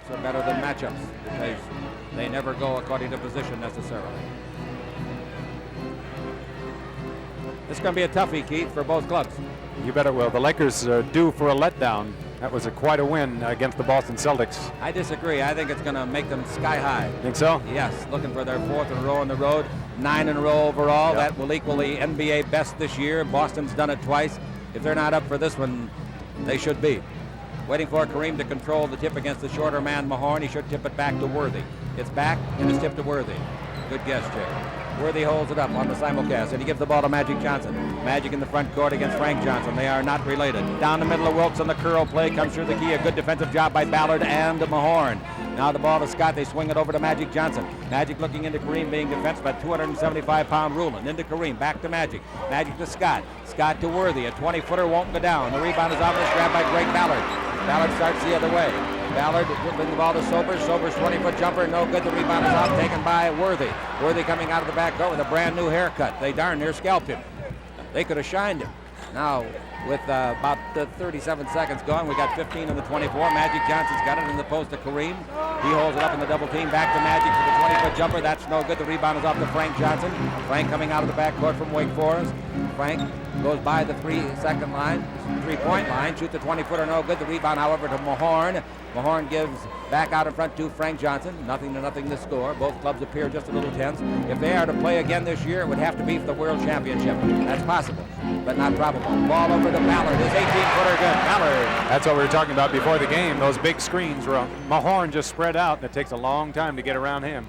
matchups are better than matchups because they never go according to position necessarily. It's going to be a toughie, Keith, for both clubs. You bet it will. The Lakers are due for a letdown. That was quite a win against the Boston Celtics. I disagree. I think it's going to make them sky high. Think so? Yes, looking for their 4th in a row on the road, 9 in a row overall. Yep. That will equal the NBA best this year. Boston's done it twice. If they're not up for this one, they should be. Waiting for Kareem to control the tip against the shorter man, Mahorn. He should tip it back to Worthy. It's back and it's tipped to Worthy. Good guess, Jay. Worthy holds it up on the simulcast, and he gives the ball to Magic Johnson. Magic in the front court against Frank Johnson. They are not related. Down the middle of Wilkes on the curl play. Comes through the key. A good defensive job by Ballard and Mahorn. Now the ball to Scott. They swing it over to Magic Johnson. Magic looking into Kareem, being defensed by 275-pound Rulin. Into Kareem. Back to Magic. Magic to Scott. Scott to Worthy. A 20-footer won't go down. The rebound is off and it's grabbed by Greg Ballard. Ballard starts the other way. Ballard dribbling the ball to Sobers. Sobers 20-foot jumper, no good. The rebound is off, taken by Worthy. Worthy coming out of the back court with a brand new haircut. They darn near scalped him. They could have shined him. Now, with about 37 seconds gone, we got 15 in the 24. Magic Johnson's got it in the post to Kareem. He holds it up in the double team. Back to Magic for the 20-foot jumper. That's no good. The rebound is off to Frank Johnson. Frank coming out of the back court from Wake Forest. Frank goes by the 3-second line, 3-point line, shoots the 20-footer, no good. The rebound, however, to Mahorn. Mahorn gives back out in front to Frank Johnson. 0-0 to score. Both clubs appear just a little tense. If they are to play again this year, it would have to be for the World Championship. That's possible, but not probable. Ball over to Ballard. His 18-footer good. Ballard. That's what we were talking about before the game. Those big screens where Mahorn just spread out, and it takes a long time to get around him.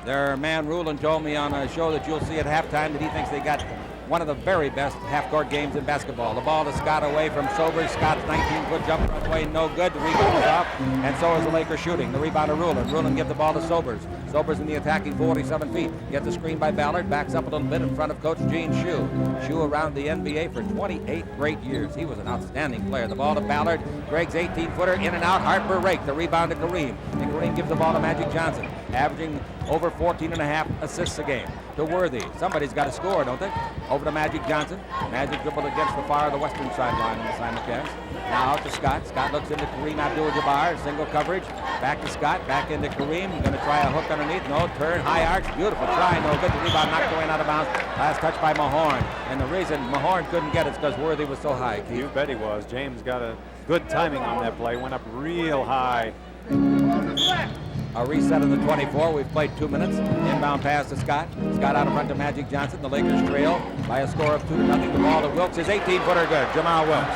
Their man Rulin told me on a show that you'll see at halftime that he thinks they got one of the very best half-court games in basketball. The ball to Scott away from Sobers. Scott's 19-foot jumper away, no good. The rebound is off, and so is the Lakers shooting. The rebound to Rulin. Rulin gives the ball to Sobers. Sobers in the attacking 47 feet. Gets a screen by Ballard, backs up a little bit in front of Coach Gene Shue. Shue around the NBA for 28 great years. He was an outstanding player. The ball to Ballard. Greg's 18-footer in and out. Harper rake. The rebound to Kareem. And Kareem gives the ball to Magic Johnson, averaging over 14.5 assists a game. To Worthy. Somebody's got to score, don't they? Over to Magic Johnson. Magic dribbled against the far of the western sideline in the simulcast. Now out to Scott. Scott looks into Kareem Abdul-Jabbar. Single coverage. Back to Scott. Back into Kareem. Going to try a hook underneath. No. Turn. High arch. Beautiful try. No good. The rebound knocked away and out of bounds. Last touch by Mahorn. And the reason Mahorn couldn't get it is because Worthy was so high, Keith. You bet he was. James got a good timing on that play. Went up real high. A reset of the 24. We've played 2 minutes. Inbound pass to Scott. Scott out in front to Magic Johnson. The Lakers trail by a score of 2-0. The ball to Wilkes. His 18-footer good. Jamal Wilkes.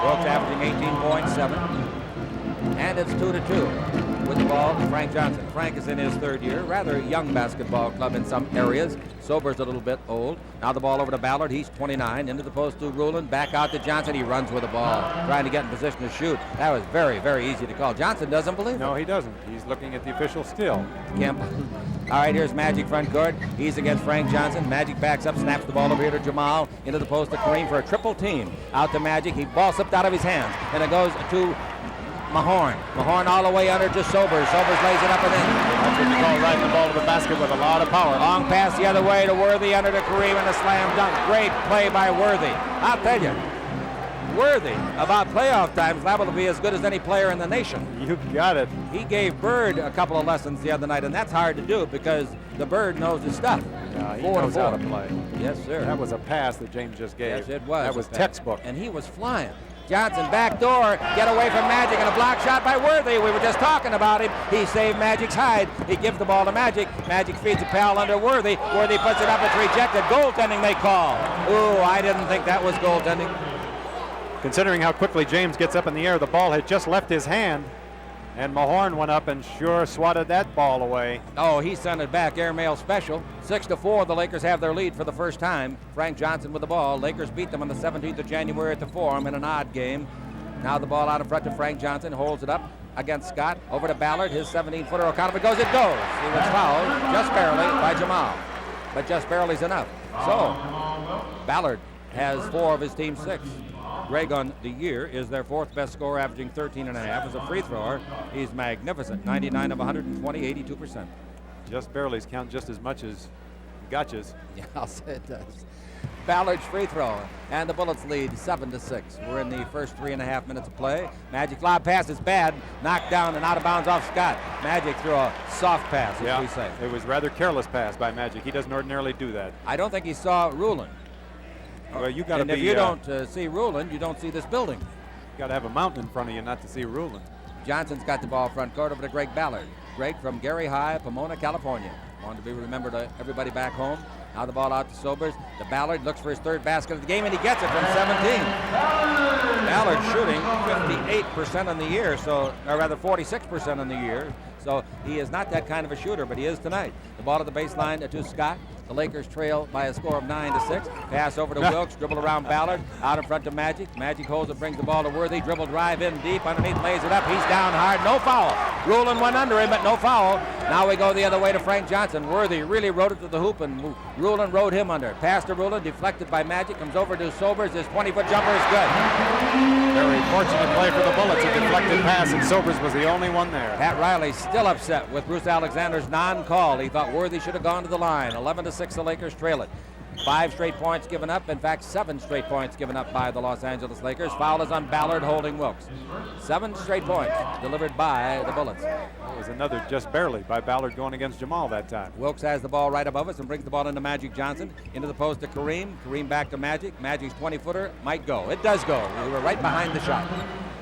Wilkes averaging 18.7. And it's 2-2. With the ball to Frank Johnson. Frank is in his 3rd year. Rather young basketball club in some areas. Sober's a little bit old. Now the ball over to Ballard. He's 29. Into the post to Rulin. Back out to Johnson. He runs with the ball, trying to get in position to shoot. That was very, very easy to call. Johnson doesn't believe it. No, he doesn't. He's looking at the official still. Kemp. All right, here's Magic front court. He's against Frank Johnson. Magic backs up, snaps the ball over here to Jamal. Into the post to Kareem for a triple team. Out to Magic. He ball slipped out of his hands. And it goes to Mahorn. Mahorn all the way under to Sobers. Sobers lays it up and in. That's what you call riding the ball to the basket with a lot of power. Long pass the other way to Worthy, under to Kareem, and a slam dunk. Great play by Worthy. I'll tell you, Worthy, about playoff times, liable to be as good as any player in the nation. You got it. He gave Bird a couple of lessons the other night, and that's hard to do because the Bird knows his stuff. He knows how to play. Yes, sir. That was a pass that James just gave. Yes, it was. That was textbook. And he was flying. Johnson back door, get away from Magic, and a block shot by Worthy. We were just talking about him. He saved Magic's hide. He gives the ball to Magic. Magic feeds a pal under Worthy. Worthy puts it up. It's rejected. Goaltending they call. Ooh, I didn't think that was goaltending. Considering how quickly James gets up in the air, the ball had just left his hand, and Mahorn went up and sure swatted that ball away. Oh, he sent it back. Airmail special. 6-4, the Lakers have their lead for the first time. Frank Johnson with the ball. Lakers beat them on the 17th of January at the Forum in an odd game. Now the ball out in front to Frank Johnson. Holds it up against Scott. Over to Ballard. His 17-footer. O'Connor. It goes. It goes. He was fouled just barely by Jamal. But just barely's enough. So, Ballard has 4 of his team's 6. Greg on the year is their 4th best scorer, averaging 13.5. As a free thrower, he's magnificent. 99 of 120, 82%. Just barely's count just as much as gotchas. Yeah, I'll say it does. Ballard's free throw, and the Bullets lead 7-6. We're in the first 3.5 minutes of play. Magic lob pass is bad, knocked down and out of bounds off Scott. Magic threw a soft pass, as we say. It was rather careless pass by Magic. He doesn't ordinarily do that. I don't think he saw Rulin. Well, you got to be. If you don't see Rulin, you don't see this building. You got to have a mountain in front of you not to see Rulin. Johnson's got the ball front court over to Greg Ballard. Greg from Gary High, Pomona, California. Wanted to be remembered to everybody back home. Now the ball out to Sobers. The Ballard looks for his third basket of the game, and he gets it from 17. Ballard shooting 58% on the year, or rather 46% on the year. So he is not that kind of a shooter, but he is tonight. The ball to the baseline to Scott. The Lakers trail by a score of 9-6. Pass over to Wilkes, dribble around Ballard, out in front to Magic. Magic holds it, brings the ball to Worthy. Dribble drive in deep, underneath, lays it up. He's down hard, no foul. Rulin went under him, but no foul. Now we go the other way to Frank Johnson. Worthy really rode it to the hoop, and Rulin rode him under. Pass to Rulin, deflected by Magic, comes over to Sobers. His 20-foot jumper is good. Very fortunate play for the Bullets. A deflected pass, and Sobers was the only one there. Pat Riley still upset with Bruce Alexander's non-call. He thought Worthy should have gone to the line. 11-6, the Lakers trail it. 5 straight points given up. In fact, 7 straight points given up by the Los Angeles Lakers. Foul is on Ballard holding Wilkes. 7 straight points delivered by the Bullets. That was another just barely by Ballard going against Jamal that time. Wilkes has the ball right above us and brings the ball into Magic Johnson. Into the post to Kareem. Kareem back to Magic. Magic's 20-footer might go. It does go. We were right behind the shot.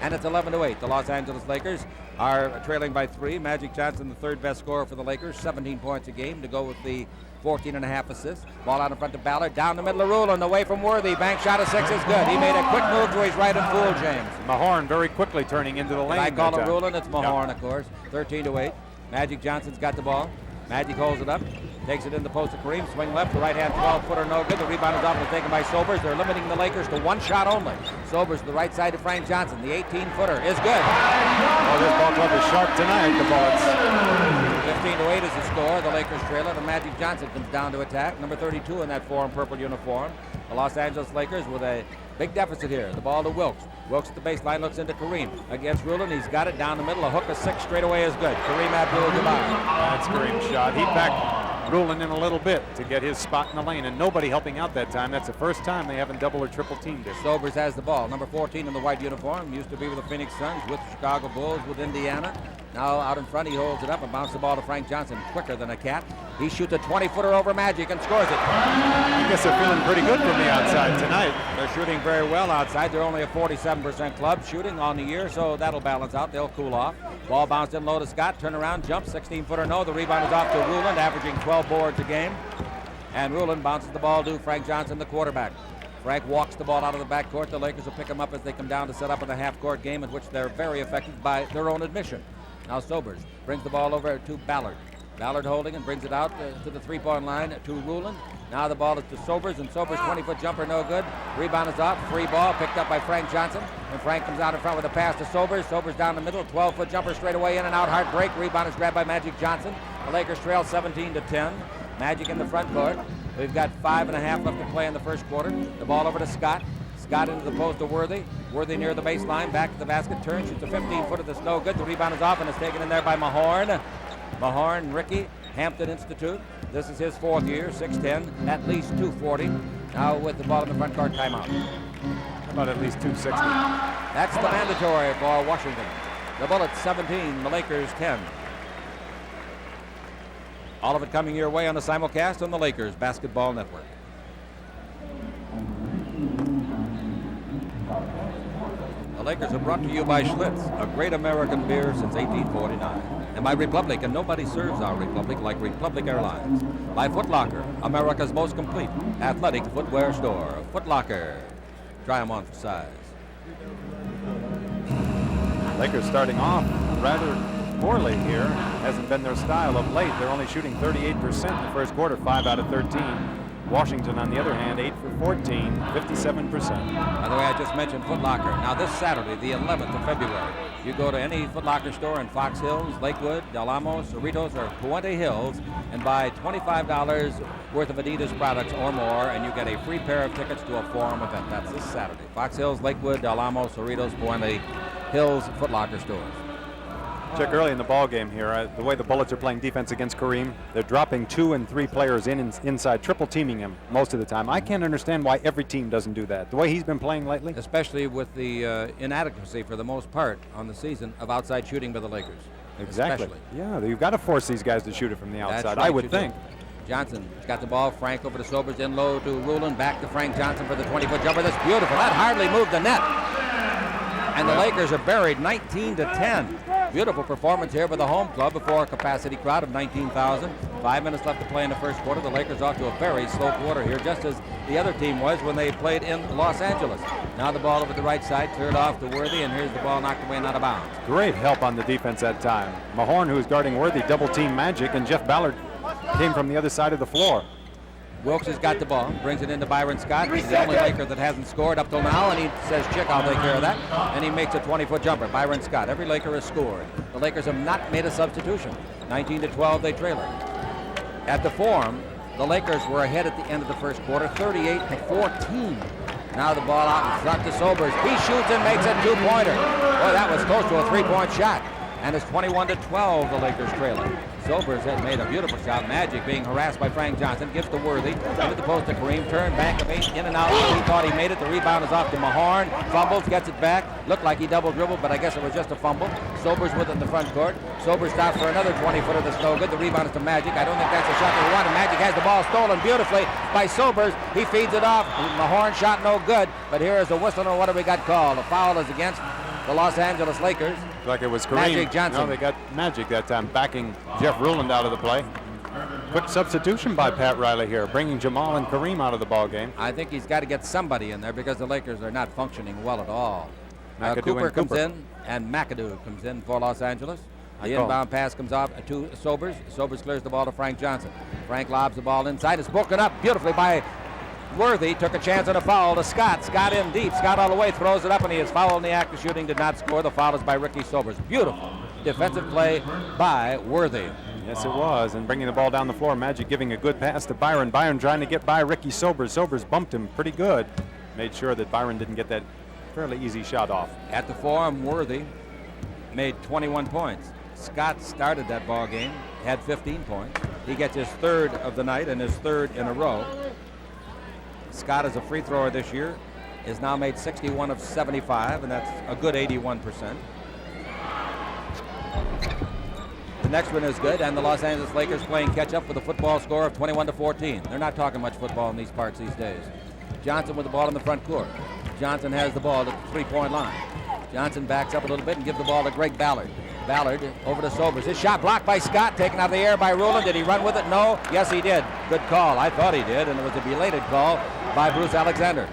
And it's 11-8. The Los Angeles Lakers are trailing by 3. Magic Johnson, the third best scorer for the Lakers, 17 points a game to go with the 14.5 assists. Ball out in front of Ballard, down the middle of Rulin, away from Worthy. Bank shot of 6 is good. He made a quick move to his right and fooled James. Mahorn very quickly turning into the lane. I call it Rulin, it's Mahorn, of course. 13-8. Magic Johnson's got the ball. Magic holds it up. Takes it in the post of Kareem. Swing left. The right-hand 12-footer no good. The rebound is off and taken by Sobers. They're limiting the Lakers to 1 shot only. Sobers to the right side to Frank Johnson. The 18-footer is good. Oh, this ball club is sharp tonight, the Bullets. 15-8 is the score. The Lakers trail it, and Magic Johnson comes down to attack. Number 32 in that four and purple uniform. The Los Angeles Lakers with a big deficit here. The ball to Wilkes. Wilkes at the baseline looks into Kareem. Against Rulin, he's got it down the middle. A hook of 6 straight away is good. Kareem Abdul-Jabbar. That's Kareem's shot. He backed Rulin in a little bit to get his spot in the lane, and nobody helping out that time. That's the first time they haven't double or triple teamed him. Sobers has the ball. Number 14 in the white uniform. Used to be with the Phoenix Suns, with Chicago Bulls, with Indiana. Now out in front, he holds it up and bounces the ball to Frank Johnson quicker than a cat. He shoots a 20-footer over Magic and scores it. I guess they're feeling pretty good from the outside tonight. They're shooting very well outside. They're only a 47% club shooting on the year, so that'll balance out. They'll cool off. Ball bounced in low to Scott. Turn around, jump, 16-footer no. The rebound is off to Rulin, averaging 12 boards a game. And Rulin bounces the ball to Frank Johnson, the quarterback. Frank walks the ball out of the backcourt. The Lakers will pick him up as they come down to set up in a half-court game in which they're very effective by their own admission. Now Sobers brings the ball over to Ballard. Ballard holding and brings it out to the three-point line to Rulin. Now the ball is to Sobers, and Sobers' 20-foot jumper no good. Rebound is off. Free ball picked up by Frank Johnson. And Frank comes out in front with a pass to Sobers. Sobers down the middle. 12-foot jumper straight away in and out. Hard break. Rebound is grabbed by Magic Johnson. The Lakers trail 17-10. Magic in the front court. We've got 5.5 left to play in the first quarter. The ball over to Scott. Scott into the post to Worthy. Worthy near the baseline. Back to the basket. Turn. Shoots a 15-footer that's no good. The rebound is off and is taken in there by Mahorn. Mahorn, Ricky, Hampton Institute. This is his 4th year, 6'10", at least 240. Now with the ball in the front court, timeout. How about at least 260? That's the mandatory for Washington. The Bullets 17, the Lakers 10. All of it coming your way on the simulcast on the Lakers Basketball Network. The Lakers are brought to you by Schlitz, a great American beer since 1849. And by Republic, and nobody serves our Republic like Republic Airlines. By Foot Locker, America's most complete athletic footwear store. Foot Locker. Try them on for size. Lakers starting off rather poorly here. Hasn't been their style of late. They're only shooting 38% in the first quarter, 5 out of 13. Washington, on the other hand, 8 for 14, 57%. By the way, I just mentioned Foot Locker. Now, this Saturday, the 11th of February, you go to any Foot Locker store in Fox Hills, Lakewood, Del Amo, Cerritos, or Puente Hills and buy $25 worth of Adidas products or more, and you get a free pair of tickets to a Forum event. That's this Saturday. Fox Hills, Lakewood, Del Amo, Cerritos, Puente Hills, Foot Locker stores. Check early in the ball game here. The way the Bullets are playing defense against Kareem, they're dropping 2 and 3 players inside, triple teaming him most of the time. I can't understand why every team doesn't do that. The way he's been playing lately. Especially with the inadequacy for the most part on the season of outside shooting by the Lakers. Exactly. Especially. Yeah, you've got to force these guys to shoot it from the outside, That's right, I would think. Johnson's got the ball. Frank over to Sobers, in low to Rulon, back to Frank Johnson for the 20-foot jumper. That's beautiful. That hardly moved the net. And the Lakers are buried 19-10. Beautiful performance here by the home club before a capacity crowd of 19,000. 5 minutes left to play in the first quarter. The Lakers off to a very slow quarter here, just as the other team was when they played in Los Angeles. Now the ball over the right side, cleared off to Worthy, and here's the ball knocked away and out of bounds. Great help on the defense that time. Mahorn, who's guarding Worthy, double-team Magic, and Jeff Ballard came from the other side of the floor. Wilkes has got the ball, brings it into Byron Scott. He's the only Laker that hasn't scored up till now, and he says, Chick, I'll take care of that. And he makes a 20-foot jumper. Byron Scott. Every Laker has scored. The Lakers have not made a substitution. 19-12, they trail it. At the Forum, the Lakers were ahead at the end of the first quarter, 38-14. Now the ball out in front to Sobers. He shoots and makes a two-pointer. Boy, that was close to a three-point shot. And it's 21-12, the Lakers trailing. Sobers had made a beautiful shot. Magic being harassed by Frank Johnson. Gives to Worthy. Into the post to Kareem. Turn back of 8. In and out. He thought he made it. The rebound is off to Mahorn. Fumbles. Gets it back. Looked like he double dribbled, but I guess it was just a fumble. Sobers with it in the front court. Sobers stops for another 20-footer that's no good. The rebound is to Magic. I don't think that's a shot they wanted. Magic has the ball stolen beautifully by Sobers. He feeds it off. Mahorn shot no good, but here is a whistle, and what have we got called? A foul is against the Los Angeles Lakers. Like it was Kareem. Magic Johnson. No, they got Magic that time, backing Jeff Ruland out of the play. Quick substitution by Pat Riley here, bringing Jamal and Kareem out of the ball game. I think he's got to get somebody in there because the Lakers are not functioning well at all. McAdoo Cooper comes in, and McAdoo comes in for Los Angeles. The inbound pass comes off to Sobers. Sobers clears the ball to Frank Johnson. Frank lobs the ball inside. It's broken up beautifully by Worthy. Took a chance on a foul to Scott. Scott in deep. Scott all the way, throws it up, and he is fouled in the act of shooting. Did not score. The foul is by Ricky Sobers. Beautiful defensive play by Worthy. Yes, it was. And bringing the ball down the floor, Magic giving a good pass to Byron. Byron trying to get by Ricky Sobers. Sobers bumped him pretty good. Made sure that Byron didn't get that fairly easy shot off. At the Forum, Worthy made 21 points. Scott started that ball game, had 15 points. He gets his third of the night and his third in a row. Scott, as a free thrower this year, has now made 61 of 75, and that's a good 81%. The next one is good, and the Los Angeles Lakers playing catch-up with a football score of 21-14. They're not talking much football in these parts these days. Johnson with the ball in the front court. Johnson has the ball at the three-point line. Johnson backs up a little bit and gives the ball to Greg Ballard. Ballard over to Sobers. His shot blocked by Scott, taken out of the air by Ruland. Did he run with it? No. Yes, he did. Good call. I thought he did, and it was a belated call by Bruce Alexander.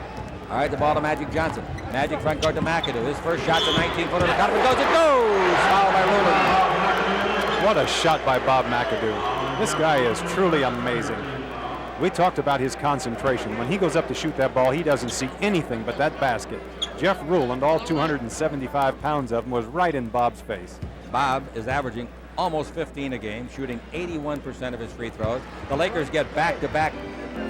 All right, the ball to Magic Johnson. Magic front court to McAdoo. His first shot's a 19-footer. The cut goes. It goes. Foul by Ruland. What a shot by Bob McAdoo. This guy is truly amazing. We talked about his concentration. When he goes up to shoot that ball, he doesn't see anything but that basket. Jeff Ruland, all 275 pounds of him, was right in Bob's face. Bob is averaging almost 15 a game, shooting 81% of his free throws. The Lakers get back-to-back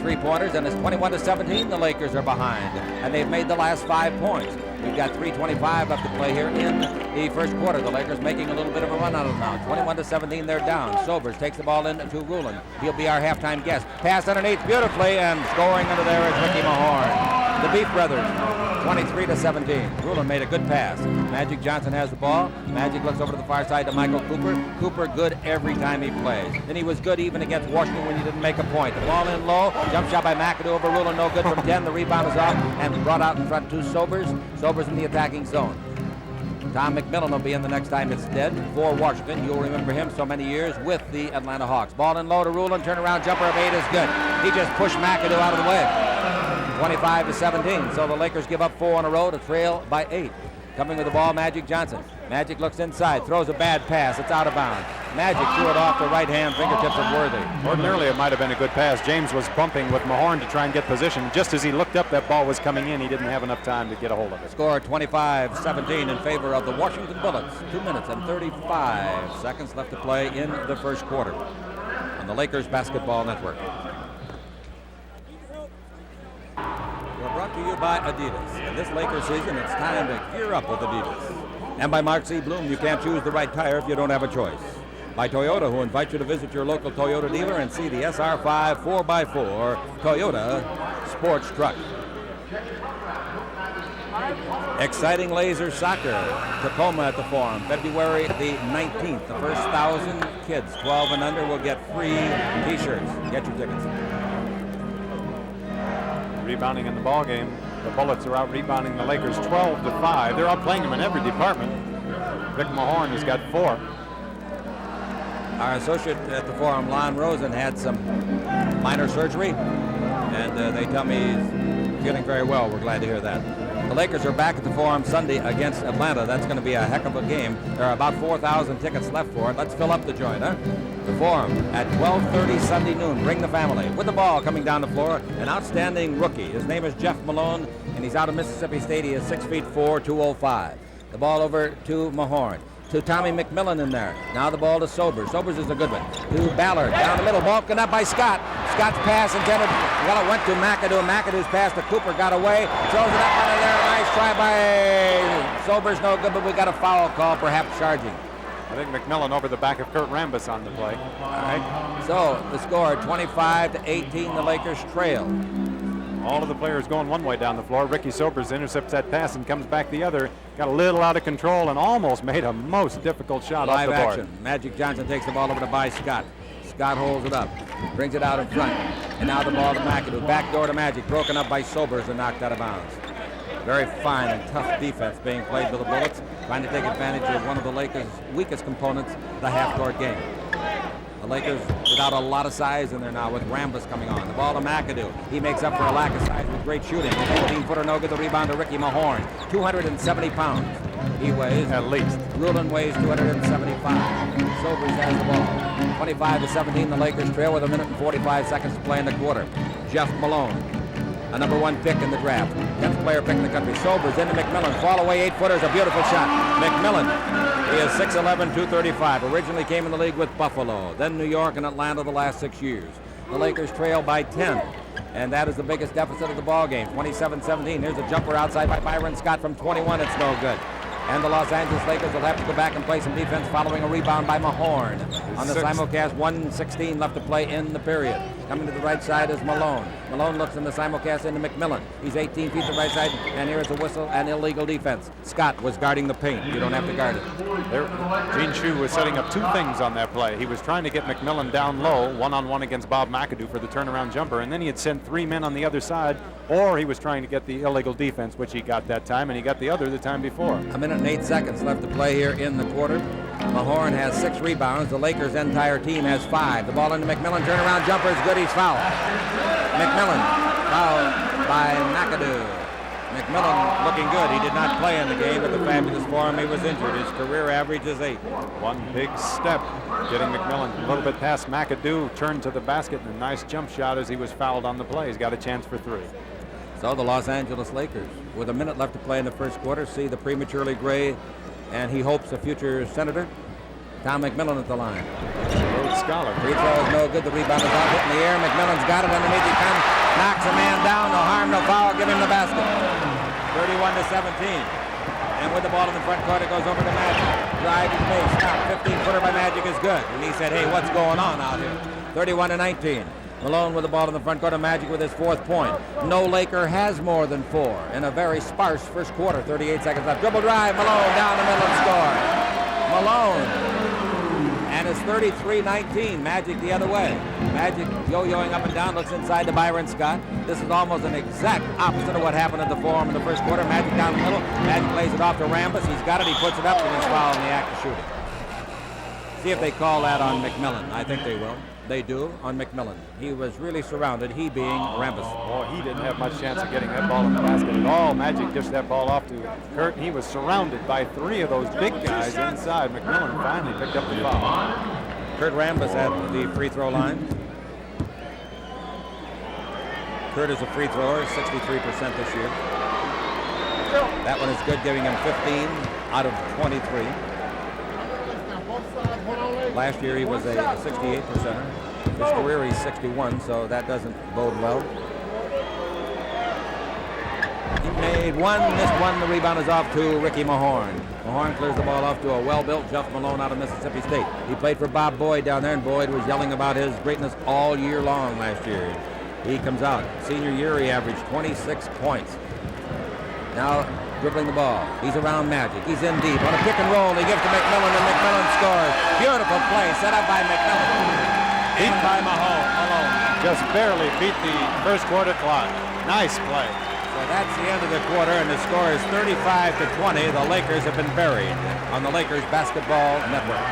three-pointers, and it's 21-17. The Lakers are behind, and they've made the last 5 points. We've got 3:25 left to play here in the first quarter. The Lakers making a little bit of a run out of it now. 21-17, they're down. Sobers takes the ball in to Ruland. He'll be our halftime guest. Pass underneath beautifully, and scoring under there is Ricky Mahorn. The Beef Brothers, 23-17. Ruland made a good pass. Magic Johnson has the ball. Magic looks over to the far side to Michael Cooper. Cooper good every time he plays. Then he was good even against Washington when he didn't make a point. The ball in low. Jump shot by McAdoo over Ruland. No good from 10. The rebound is off and brought out in front to Sobers. Sobers in the attacking zone. Tom McMillan will be in the next time it's dead for Washington. You'll remember him so many years with the Atlanta Hawks. Ball in low to Ruland. Turnaround jumper of 8 is good. He just pushed McAdoo out of the way. 25-17. So the Lakers give up 4 in a row to trail by 8. Coming with the ball, Magic Johnson. Magic looks inside, throws a bad pass. It's out of bounds. Magic threw it off the right-hand fingertips of Worthy. Ordinarily, it might have been a good pass. James was bumping with Mahorn to try and get position. Just as he looked up, that ball was coming in. He didn't have enough time to get a hold of it. Score 25-17 in favor of the Washington Bullets. 2 minutes and 35 seconds left to play in the first quarter on the Lakers Basketball Network. We're brought to you by Adidas. In this Lakers season, it's time to gear up with Adidas. And by Mark C. Bloom, you can't choose the right tire if you don't have a choice. By Toyota, who invite you to visit your local Toyota dealer and see the SR5 4x4 Toyota sports truck. Exciting laser soccer, Tacoma at the Forum, February the 19th. The first 1,000 kids, 12 and under, will get free T-shirts. Get your tickets. Rebounding in the ball game. The Bullets are out rebounding the Lakers 12-5. They're outplaying them in every department. Rick Mahorn has got 4. Our associate at the Forum, Lon Rosen, had some minor surgery, and they tell me he's feeling very well. We're glad to hear that. The Lakers are back at the Forum Sunday against Atlanta. That's going to be a heck of a game. There are about 4,000 tickets left for it. Let's fill up the joint, huh? The Forum at 12:30 Sunday noon. Bring the family. With the ball coming down the floor, an outstanding rookie. His name is Jeff Malone, and he's out of Mississippi State. He is 6'4", 205. The ball over to Mahorn. To Tommy McMillan in there. Now the ball to Sobers. Sobers is a good one. To Ballard. Down the middle. Ball up by Scott. Scott's pass intended. Well, it went to McAdoo. McAdoo's pass to Cooper. Got away. Throws it up under there. Nice try by Sobers. No good, but we got a foul call, perhaps charging. I think McMillan over the back of Kurt Rambis on the play. All right. So the score 25-18. The Lakers trail. All of the players going one way down the floor. Ricky Sobers intercepts that pass and comes back the other. Got a little out of control and almost made a most difficult shot off the board. Live action. Magic Johnson takes the ball over to By Scott. Scott holds it up. Brings it out in front. And now the ball to McAdoo. Back door to Magic. Broken up by Sobers and knocked out of bounds. Very fine and tough defense being played by the Bullets. Trying to take advantage of one of the Lakers' weakest components, the half-court game. The Lakers without a lot of size in there now with Rambis coming on. The ball to McAdoo. He makes up for a lack of size with great shooting. 18-footer no good. The rebound to Ricky Mahorn. 270 pounds. He weighs. At least. Rulon weighs 275. Sobers has the ball. 25-17. The Lakers trail with 1 minute and 45 seconds to play in the quarter. Jeff Malone, a number 1 pick in the draft. 10th player pick in the country. Sobers into McMillan. Fall away 8-footers. A beautiful shot. McMillan. He is 6'11", 235. Originally came in the league with Buffalo, then New York and Atlanta the last 6 years. The Lakers trail by 10, and that is the biggest deficit of the ball game. 27-17. Here's a jumper outside by Byron Scott from 21. It's no good. And the Los Angeles Lakers will have to go back and play some defense following a rebound by Mahorn. On the simulcast, 1:16 left to play in the period. Coming to the right side is Malone. Malone looks in the simulcast into McMillan. He's 18 feet to the right side, and here's a whistle and illegal defense. Scott was guarding the paint. You don't have to guard it. Gene Shue was setting up 2 things on that play. He was trying to get McMillan down low, one-on-one against Bob McAdoo for the turnaround jumper, and then he had sent 3 men on the other side, or he was trying to get the illegal defense, which he got that time, and he got the other the time before. 1 minute and 8 seconds left to play here in the quarter. Mahorn has 6 rebounds. The Lakers' entire team has 5. The ball into McMillan. Turnaround jumper is good. He's fouled. McMillan fouled by McAdoo. McMillan looking good. He did not play in the game at the Fabulous Forum. He was injured. His career average is 8. One big step, getting McMillan a little bit past McAdoo, turned to the basket, and a nice jump shot as he was fouled on the play. He's got a chance for 3. So the Los Angeles Lakers, with 1 minute left to play in the first quarter, see the prematurely gray, and he hopes a future senator, Tom McMillan at the line. Rhodes Scholar. Free throw is no good. The rebound is out, hit in the air. McMillan's got it underneath. He comes, knocks a man down. No harm, no foul. Give him the basket. 31-17. And with the ball in the front court, it goes over to Magic. Drive his base. Stop. 15-footer by Magic is good. And he said, hey, what's going on out here? 31-19. Malone with the ball in the front court of Magic with his 4th point. No Laker has more than 4 in a very sparse first quarter. 38 seconds left. Dribble drive. Malone down the middle and score. Malone. And it's 33-19. Magic the other way. Magic yo-yoing up and down. Looks inside to Byron Scott. This is almost an exact opposite of what happened at the Forum in the first quarter. Magic down the middle. Magic lays it off to Rambis. He's got it. He puts it up and he's fouled in the act of shooting. See if they call that on McMillan. I think they will. They do on McMillan. He was really surrounded, he being Rambis. Boy, he didn't have much chance of getting that ball in the basket at all. Magic dished that ball off to Kurt. He was surrounded by 3 of those big guys inside. McMillan finally picked up the foul. Kurt Rambis at the free throw line. Kurt is a free thrower, 63% this year. That one is good, giving him 15 out of 23. Last year he was a 68%. His career he's 61, so that doesn't bode well. He made one, missed one. The rebound is off to Ricky Mahorn. Mahorn clears the ball off to a well-built Jeff Malone out of Mississippi State. He played for Bob Boyd down there, and Boyd was yelling about his greatness all year long last year. He comes out. Senior year, he averaged 26 points. Now dribbling the ball. He's around Magic. He's in deep. On a pick and roll, he gives to McMillan, and McMillan scores. Beautiful play set up by McMillan. In by Malone. Just barely beat the first quarter clock. Nice play. So that's the end of the quarter, and the score is 35-20. The Lakers have been buried on the Lakers Basketball Network.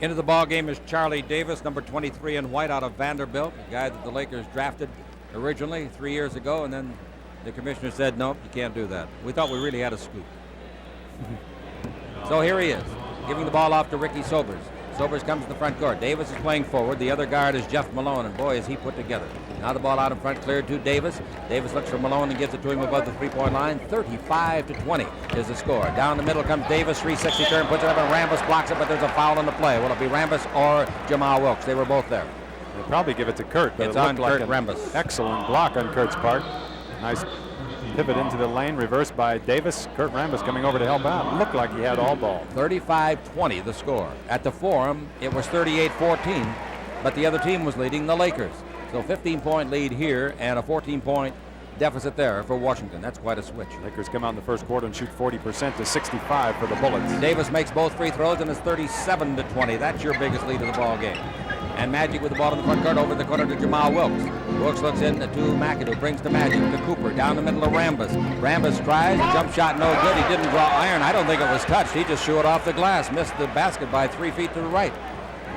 Into the ball game is Charlie Davis, number 23 in white out of Vanderbilt, a guy that the Lakers drafted originally 3 years ago, and then the commissioner said, nope, you can't do that. We thought we really had a scoop. So here he is, giving the ball off to Ricky Sobers. Sobers comes to the front court. Davis is playing forward. The other guard is Jeff Malone, and boy, is he put together. Now the ball out in front, cleared to Davis. Davis looks for Malone and gives it to him above the three-point line. 35-20 is the score. Down the middle comes Davis, 360 turn, puts it up, and Rambis blocks it, but there's a foul on the play. Will it be Rambis or Jamal Wilkes? They were both there. They'll probably give it to Kurt, but It's it on looked like Kurt Rambis. Excellent block on Kurt's part. Nice pivot into the lane, reversed by Davis. Kurt Rambis coming over to help out. Looked like he had all ball. 35-20 the score. At the Forum, it was 38-14, but the other team was leading, the Lakers. So 15-point lead here and a 14-point deficit there for Washington. That's quite a switch. Lakers come out in the first quarter and shoot 40% to 65 for the Bullets. Davis makes both free throws, and it's 37-20. That's your biggest lead of the ball game. And Magic with the ball in the front court, over the corner to Jamal Wilkes. Wilkes looks in to McAdoo, brings to Magic, to Cooper, down the middle of Rambis. Rambis tries, jump shot no good. He didn't draw iron. I don't think it was touched. He just threw it off the glass, missed the basket by 3 feet to the right.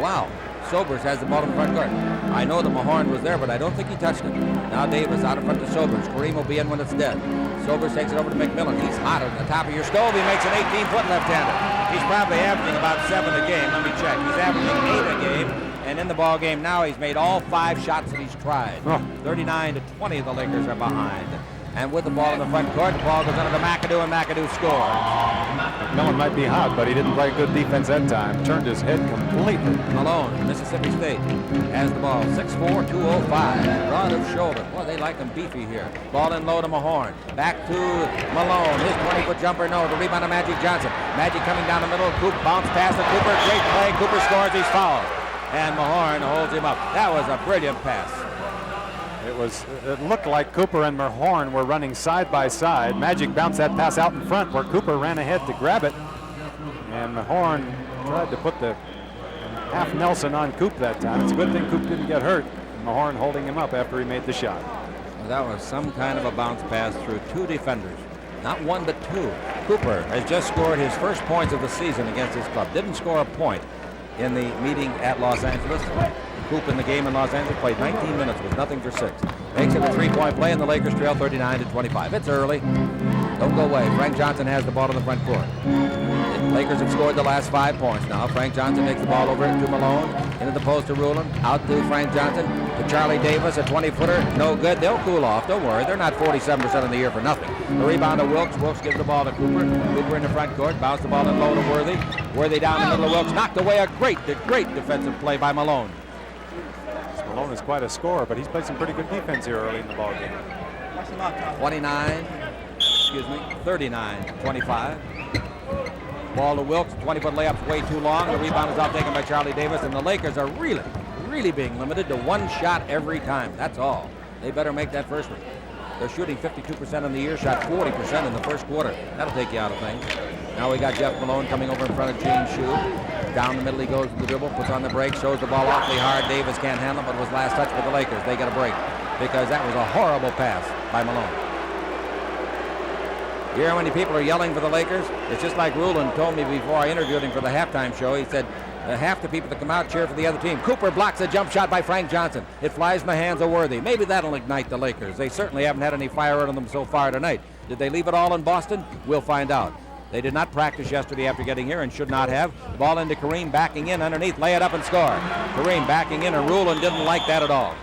Wow. Sobers has the ball in the front court. I know that Mahorn was there, but I don't think he touched it. Now Davis out in front to Sobers. Kareem will be in when it's dead. Sobers takes it over to McMillan. He's hot on the top of your stove. He makes an 18-foot left-hander. He's probably averaging about 7 a game. Let me check. He's averaging 8 a game. And in the ball game now, he's made all 5 shots that he's tried. 39-20, the Lakers are behind. And with the ball in the front court, the ball goes under to McAdoo, and McAdoo scores. McMillan might be hot, but he didn't play good defense that time. Turned his head completely. Malone, Mississippi State, has the ball. 6'4", 205. Broad of shoulder. Boy, they like him beefy here. Ball in low to Mahorn. Back to Malone. His 20-foot jumper, no. The rebound of Magic Johnson. Magic coming down the middle. Coop bounce pass to Cooper. Great play. Cooper scores. He's fouled. And Mahorn holds him up. That was a brilliant pass. It looked like Cooper and Mahorn were running side by side. Magic bounced that pass out in front where Cooper ran ahead to grab it. And Mahorn tried to put the half Nelson on Coop that time. It's a good thing Coop didn't get hurt. Mahorn holding him up after he made the shot. Well, that was some kind of a bounce pass through 2 defenders. Not 1, but 2. Cooper has just scored his first points of the season against his club. Didn't score a point in the meeting at Los Angeles. Coop in the game in Los Angeles played 19 minutes with nothing for 6. Makes it a 3-point play, and the Lakers trail 39-25. It's early. Don't go away. Frank Johnson has the ball in the front court. The Lakers have scored the last 5 points now. Frank Johnson takes the ball over to Malone. Into the post to Rulon. Out to Frank Johnson. To Charlie Davis, a 20-footer. No good. They'll cool off. Don't worry. They're not 47% of the year for nothing. The rebound to Wilkes. Wilkes gives the ball to Cooper. Cooper in the front court. Bounce the ball in low to Worthy. Worthy down the middle of Wilkes. Knocked away a great defensive play by Malone. Malone is quite a scorer, but he's played some pretty good defense here early in the ball game. 39-25. Ball to Wilkes. 20-foot layup's way too long. The rebound is out taken by Charlie Davis, and the Lakers are really being limited to 1 shot every time. That's all. They better make that first one. They're shooting 52% in the year, shot 40% in the first quarter. That'll take you out of things. Now we got Jeff Malone coming over in front of Gene Shue. Down the middle he goes with the dribble, puts on the break, shows the ball awfully hard. Davis can't handle it, but it was last touch for the Lakers. They get a break because that was a horrible pass by Malone. You hear how many people are yelling for the Lakers? It's just like Rulon told me before I interviewed him for the halftime show. He said half the people that come out cheer for the other team. Cooper blocks a jump shot by Frank Johnson. It flies in the hands of Worthy. Maybe that'll ignite the Lakers. They certainly haven't had any fire on them so far tonight. Did they leave it all in Boston? We'll find out. They did not practice yesterday after getting here and should not have. Ball into Kareem, backing in underneath, lay it up and score. Kareem backing in, and Rulon didn't like that at all.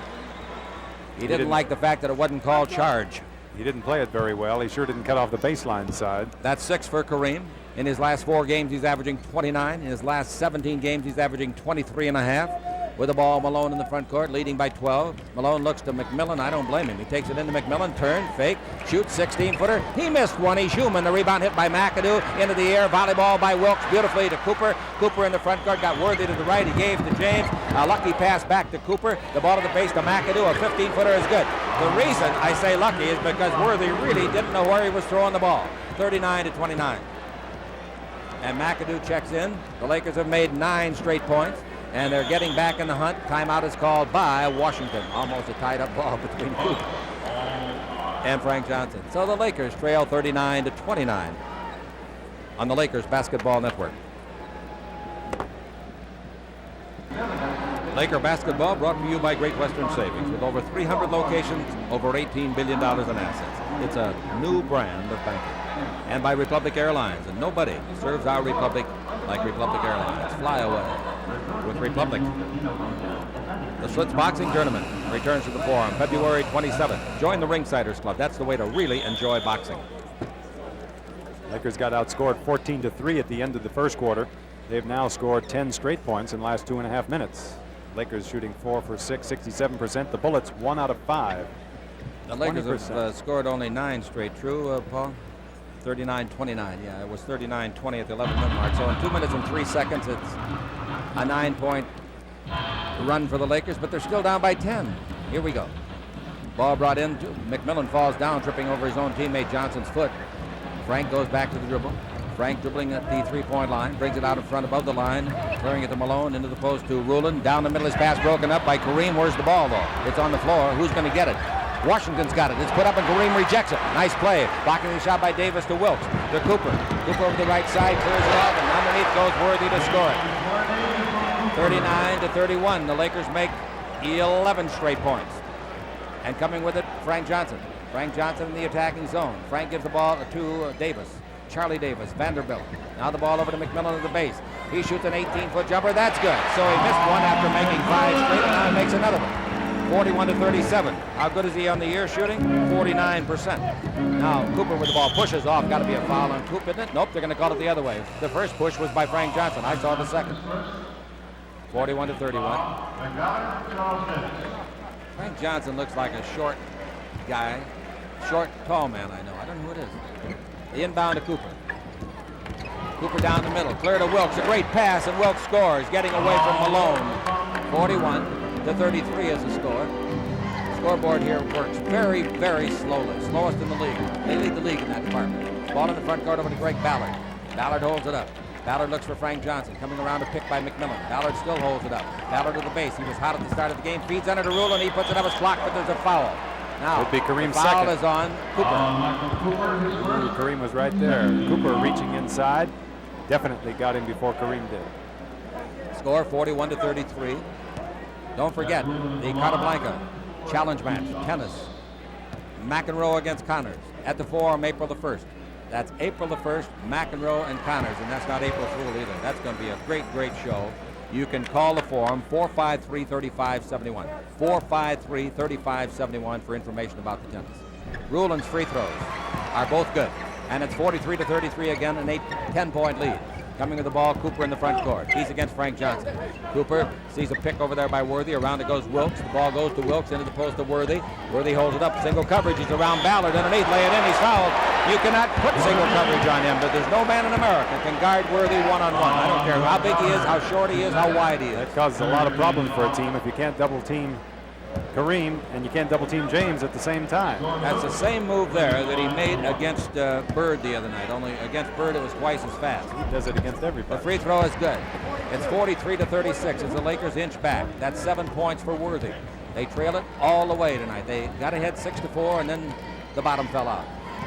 He didn't like the fact that it wasn't called charge. He didn't play it very well. He sure didn't cut off the baseline side. That's 6 for Kareem. In his last 4 games, he's averaging 29. In his last 17 games, he's averaging 23.5. With the ball, Malone in the front court, leading by 12. Malone looks to McMillan. I don't blame him. He takes it into McMillan, turn, fake, shoots, 16-footer. He missed one. He's human. The rebound hit by McAdoo. Into the air, volleyball by Wilkes, beautifully to Cooper. Cooper in the front court, got Worthy to the right. He gave to James. A lucky pass back to Cooper. The ball to the base to McAdoo. A 15-footer is good. The reason I say lucky is because Worthy really didn't know where he was throwing the ball. 39-29. And McAdoo checks in. The Lakers have made 9 straight points, and they're getting back in the hunt. Timeout is called by Washington. Almost a tied-up ball between Cooper and Frank Johnson. So the Lakers trail 39-29 on the Lakers Basketball Network. Laker basketball brought to you by Great Western Savings. With over 300 locations, over $18 billion in assets. It's a new brand of banking. And by Republic Airlines. And nobody serves our Republic like Republic Airlines. Fly away with Republic. The Schlitz Boxing Tournament returns to the Forum February 27th. Join the Ringsiders Club. That's the way to really enjoy boxing. Lakers got outscored 14-3 at the end of the first quarter. They've now scored 10 straight points in the last 2.5 minutes. Lakers shooting 4 for 6, 67%. The Bullets 1 out of 5. The Lakers have scored only 9 straight. True, Paul? 39-29. Yeah, it was 39-20 at the 11-minute mark. So in 2 minutes and 3 seconds, it's a 9-point run for the Lakers, but they're still down by 10. Here we go. Ball brought in. McMillan falls down, tripping over his own teammate Johnson's foot. Frank goes back to the dribble. Frank dribbling at the 3-point line, brings it out in front above the line, throwing it to Malone, into the post to Rulin. Down the middle, his pass broken up by Kareem. Where's the ball, though? It's on the floor. Who's going to get it? Washington's got it. It's put up and Kareem rejects it. Nice play. Blocking the shot by Davis to Wilkes. To Cooper. Cooper over the right side, clears it off, and underneath goes Worthy to score it. 39-31. The Lakers make 11 straight points. And coming with it, Frank Johnson. Frank Johnson in the attacking zone. Frank gives the ball to Davis. Charlie Davis, Vanderbilt. Now the ball over to McMillan at the base. He shoots an 18-foot jumper. That's good. So he missed one after making 5 straight, and now he makes another one. 41-37. How good is he on the year shooting? 49%. Now Cooper with the ball pushes off. Got to be a foul on Cooper, isn't it? Nope, they're going to call it the other way. The first push was by Frank Johnson. I saw the second. 41-31. Frank Johnson looks like a short guy. Short, tall man, I know. I don't know who it is. The inbound to Cooper. Cooper down the middle. Clear to Wilkes. A great pass, and Wilkes scores, getting away from Malone. 41-33 is the score. Scoreboard here works very, very slowly. Slowest in the league. They lead the league in that department. Ball in the front court over to Greg Ballard. Ballard holds it up. Ballard looks for Frank Johnson. Coming around to pick by McMillan. Ballard still holds it up. Ballard to the base. He was hot at the start of the game. Feeds under to Rulin. He puts it up his block, but there's a foul. Now, would be Kareem's the foul second. is on Cooper. Ooh, Kareem was right there. Cooper reaching inside. Definitely got him before Kareem did. Score 41-33. Don't forget the Casablanca challenge match, tennis. McEnroe against Connors at the Forum April the 1st. That's April the 1st, McEnroe and Connors, and that's not April Fool either. That's going to be a great, great show. You can call the Forum, 453-3571. 453-3571 for information about the tennis. Rulin's free throws are both good. And it's 43-33 again, an 10-point lead. Coming with the ball, Cooper in the front court. He's against Frank Johnson. Cooper sees a pick over there by Worthy. Around it goes Wilkes. The ball goes to Wilkes into the post of Worthy. Worthy holds it up. Single coverage. He's around Ballard underneath. Lay it in. He's fouled. You cannot put single coverage on him, but there's no man in America can guard Worthy one-on-one. I don't care how big he is, how short he is, how wide he is. That causes a lot of problems for a team if you can't double team Kareem and you can't double team James at the same time. That's the same move there that he made against Bird the other night. Only against Bird it was twice as fast. He does it against everybody. The free throw is good. It's 43-36 as the Lakers inch back. That's 7 points for Worthy. They trail it all the way tonight. They got ahead 6-4 and then the bottom fell out.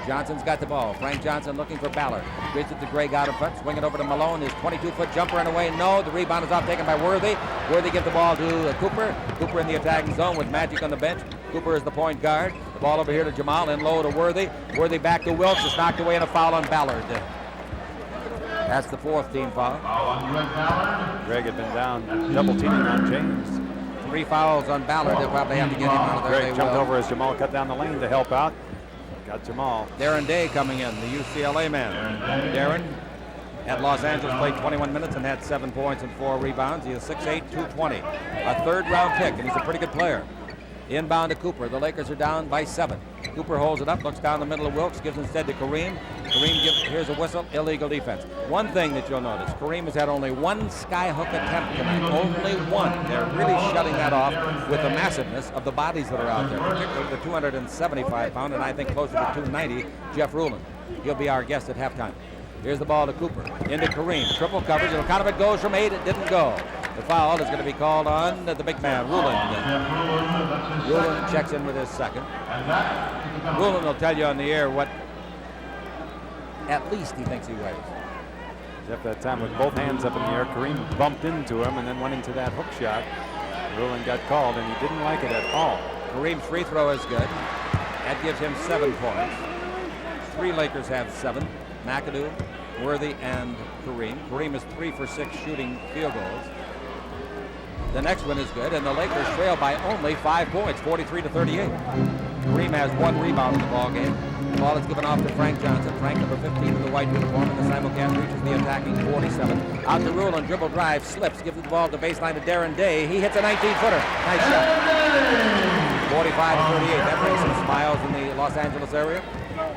Johnson's got the ball. Frank Johnson looking for Ballard. Gives it to Greg out in front. Swing it over to Malone. His 22-foot jumper and away. No, the rebound is off taken by Worthy. Worthy gives the ball to Cooper. Cooper in the attacking zone with Magic on the bench. Cooper is the point guard. The ball over here to Jamal. In low to Worthy. Worthy back to Wilkes. It's knocked away and a foul on Ballard. That's the 4th team foul. Greg had been down double teaming on James. 3 fouls on Ballard. They'll probably have to get him out of there. Greg jumped over as Jamal cut down the lane to help out. Got Jamal. Darren Day coming in, the UCLA man. Darren at Los Angeles, played 21 minutes and had 7 points and 4 rebounds. He is 6'8", 220, a third-round pick, and he's a pretty good player. Inbound to Cooper. The Lakers are down by 7. Cooper holds it up, looks down the middle of Wilkes, gives instead to Kareem. Here's a whistle, illegal defense. One thing that you'll notice, Kareem has had only one skyhook attempt tonight, only one. They're really shutting that off with the massiveness of the bodies that are out there, particularly the 275-pound and I think closer to 290, Jeff Ruland. He'll be our guest at halftime. Here's the ball to Cooper, into Kareem, triple coverage. It goes from 8, it didn't go. The foul is going to be called on the big man, Ruland. Ruland checks in with his second. Ruland will tell you on the air what at least he thinks he weighs. Except that time with both hands up in the air, Kareem bumped into him and then went into that hook shot. Ruland got called and he didn't like it at all. Kareem's free throw is good. That gives him 7 points. 3 Lakers have 7. McAdoo, Worthy, and Kareem. Kareem is 3 for 6 shooting field goals. The next one is good, and the Lakers trail by only 5 points, 43-38. Kareem has 1 rebound in the ball game. The ball is given off to Frank Johnson. Frank, number 15 in the white uniform, and the simulcast reaches the attacking 47. Out to Ruland, dribble drive, slips, gives the ball to baseline to Darren Day. He hits a 19-footer. Nice shot. 45-38. That brings some smiles in the Los Angeles area.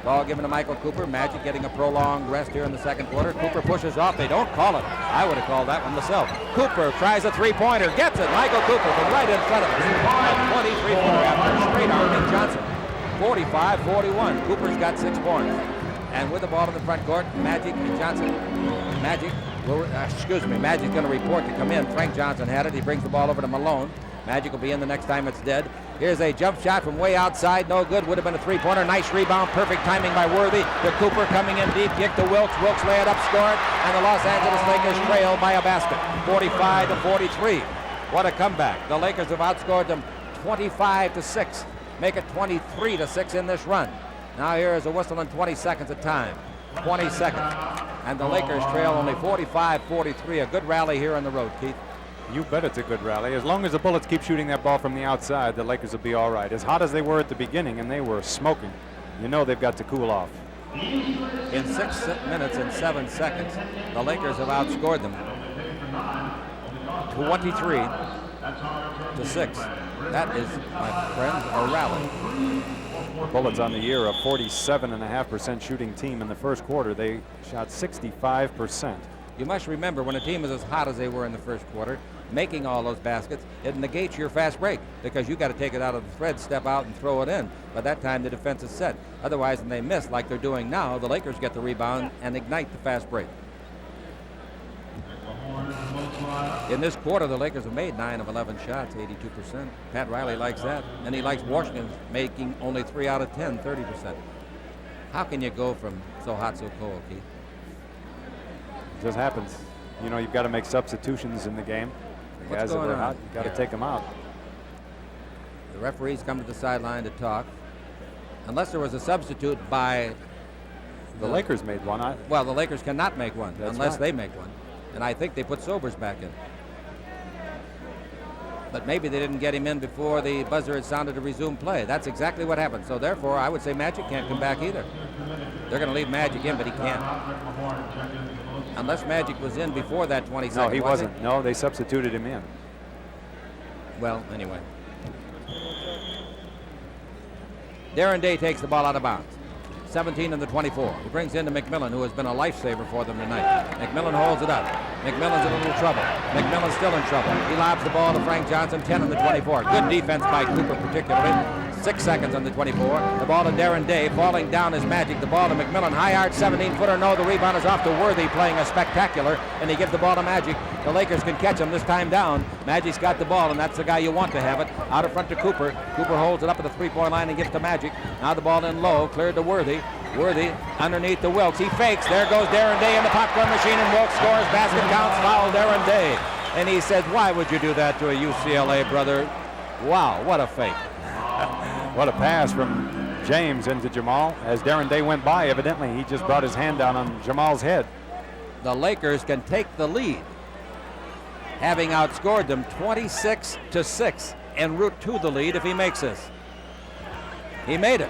Ball given to Michael Cooper. Magic getting a prolonged rest here in the second quarter. Cooper pushes off. They don't call it. I would have called that one myself. Cooper tries a 3-pointer. Gets it. Michael Cooper from right in front of us. A 23-footer after straight arming Johnson. 45-41. Cooper's got 6 points. And with the ball in the front court, Magic and Johnson. Magic's going to report to come in. Frank Johnson had it. He brings the ball over to Malone. Magic will be in the next time it's dead. Here's a jump shot from way outside. No good. Would have been a 3-pointer. Nice rebound. Perfect timing by Worthy. To Cooper coming in deep. Kick to Wilkes. Wilkes lay it up, score it. And the Los Angeles Lakers trail by a basket. 45-43. What a comeback. The Lakers have outscored them 25-6. Make it 23-6 in this run. Now here is a whistle in 20 seconds of time. 20 seconds. And the Lakers trail only 45-43. A good rally here on the road, Keith. You bet it's a good rally. As long as the Bullets keep shooting that ball from the outside, the Lakers will be all right. As hot as they were at the beginning, and they were smoking, you know they've got to cool off. In 6 minutes and 7 seconds, the Lakers have outscored them 23-6. That is, my friends, a rally. Bullets on the year, a 47.5% shooting team in the first quarter. They shot 65%. You must remember, when a team is as hot as they were in the first quarter, making all those baskets, it negates your fast break because you got to take it out of the thread, step out, and throw it in. By that time, the defense is set. Otherwise, when they miss like they're doing now, the Lakers get the rebound and ignite the fast break. In this quarter, the Lakers have made 9 of 11 shots, 82%. Pat Riley likes that, and he likes Washington making only 3 out of 10, 30%. How can you go from so hot, so cold, Keith? It just happens. You know, you've got to make substitutions in the game. The guys that are hot, you've got to take them out. The referees come to the sideline to talk. Unless there was a substitute by... The Lakers made one. Well, the Lakers cannot make one unless right. they make one. And I think they put Sobers back in. But maybe they didn't get him in before the buzzer had sounded to resume play. That's exactly what happened. So therefore, I would say Magic can't come back either. They're going to leave Magic in, but he can't. Unless Magic was in before that 20 seconds. No, he wasn't. No, they substituted him in. Well, anyway. Darren Day takes the ball out of bounds. 17 and the 24. He brings in to McMillan, who has been a lifesaver for them tonight. McMillan holds it up. McMillan's in a little trouble. McMillan's still in trouble. He lobs the ball to Frank Johnson, 10 and the 24. Good defense by Cooper particularly. 6 seconds on the 24. The ball to Darren Day. Falling down is Magic. The ball to McMillan. High arch 17-footer. No, the rebound is off to Worthy, playing a spectacular. And he gives the ball to Magic. The Lakers can catch him this time down. Magic's got the ball, and that's the guy you want to have it. Out in front to Cooper. Cooper holds it up at the 3-point line and gives to Magic. Now the ball in low. Cleared to Worthy. Worthy underneath the Wilkes. He fakes. There goes Darren Day in the popcorn machine, and Wilkes scores. Basket counts. Foul Darren Day. And he says, why would you do that to a UCLA brother? Wow, what a fake. What a pass from James into Jamal. As Darren Day went by, evidently he just brought his hand down on Jamal's head. The Lakers can take the lead, having outscored them 26-6 en route to the lead if he makes this. He made it.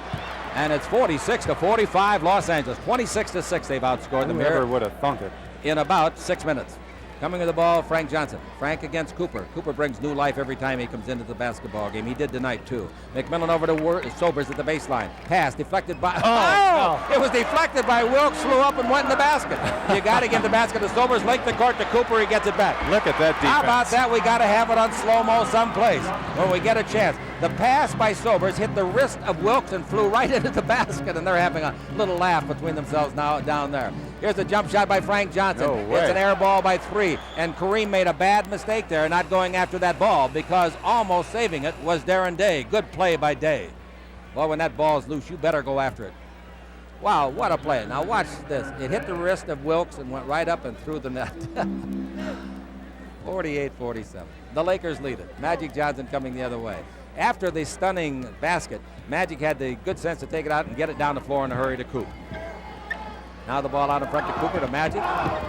And it's 46-45 Los Angeles. 26-6 they've outscored them here. Whoever would have thunk it. in about 6 minutes. Coming to the ball, Frank Johnson. Frank against Cooper. Cooper brings new life every time he comes into the basketball game. He did tonight, too. McMillan over to Sobers at the baseline. Pass deflected by... No. It was deflected by Wilkes, flew up and went in the basket. You got to give the basket to Sobers, length the court to Cooper, he gets it back. Look at that defense. How about that? We got to have it on slow-mo someplace when we get a chance. The pass by Sobers hit the wrist of Wilkes and flew right into the basket, and they're having a little laugh between themselves now down there. Here's a jump shot by Frank Johnson. No way. It's an air ball by 3, and Kareem made a bad mistake there, not going after that ball, because almost saving it was Darren Day. Good play by Day. Well, when that ball is loose, you better go after it. Wow, what a play. Now watch this. It hit the wrist of Wilkes and went right up and through the net. 48-47. The Lakers lead it. Magic Johnson coming the other way. After the stunning basket, Magic had the good sense to take it out and get it down the floor in a hurry to Coop. Now the ball out in front to Cooper to Magic.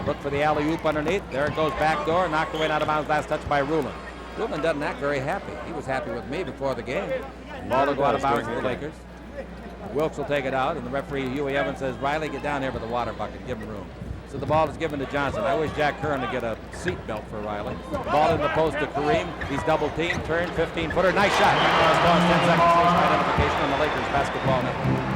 Look for the alley-oop underneath. There it goes back door. Knocked away and out of bounds. Last touch by Rulin. Rulin doesn't act very happy. He was happy with me before the game. Ball will go out of bounds for the Lakers. Wilkes will take it out, and the referee, Huey Evans, says, Riley, get down here with the water bucket. Give him room. So the ball is given to Johnson. I wish Jack Curran to get a seat belt for Riley. Ball in the post to Kareem. He's double teamed, turned, 15-footer. Nice shot. 10 seconds. Identification on the Lakers basketball network.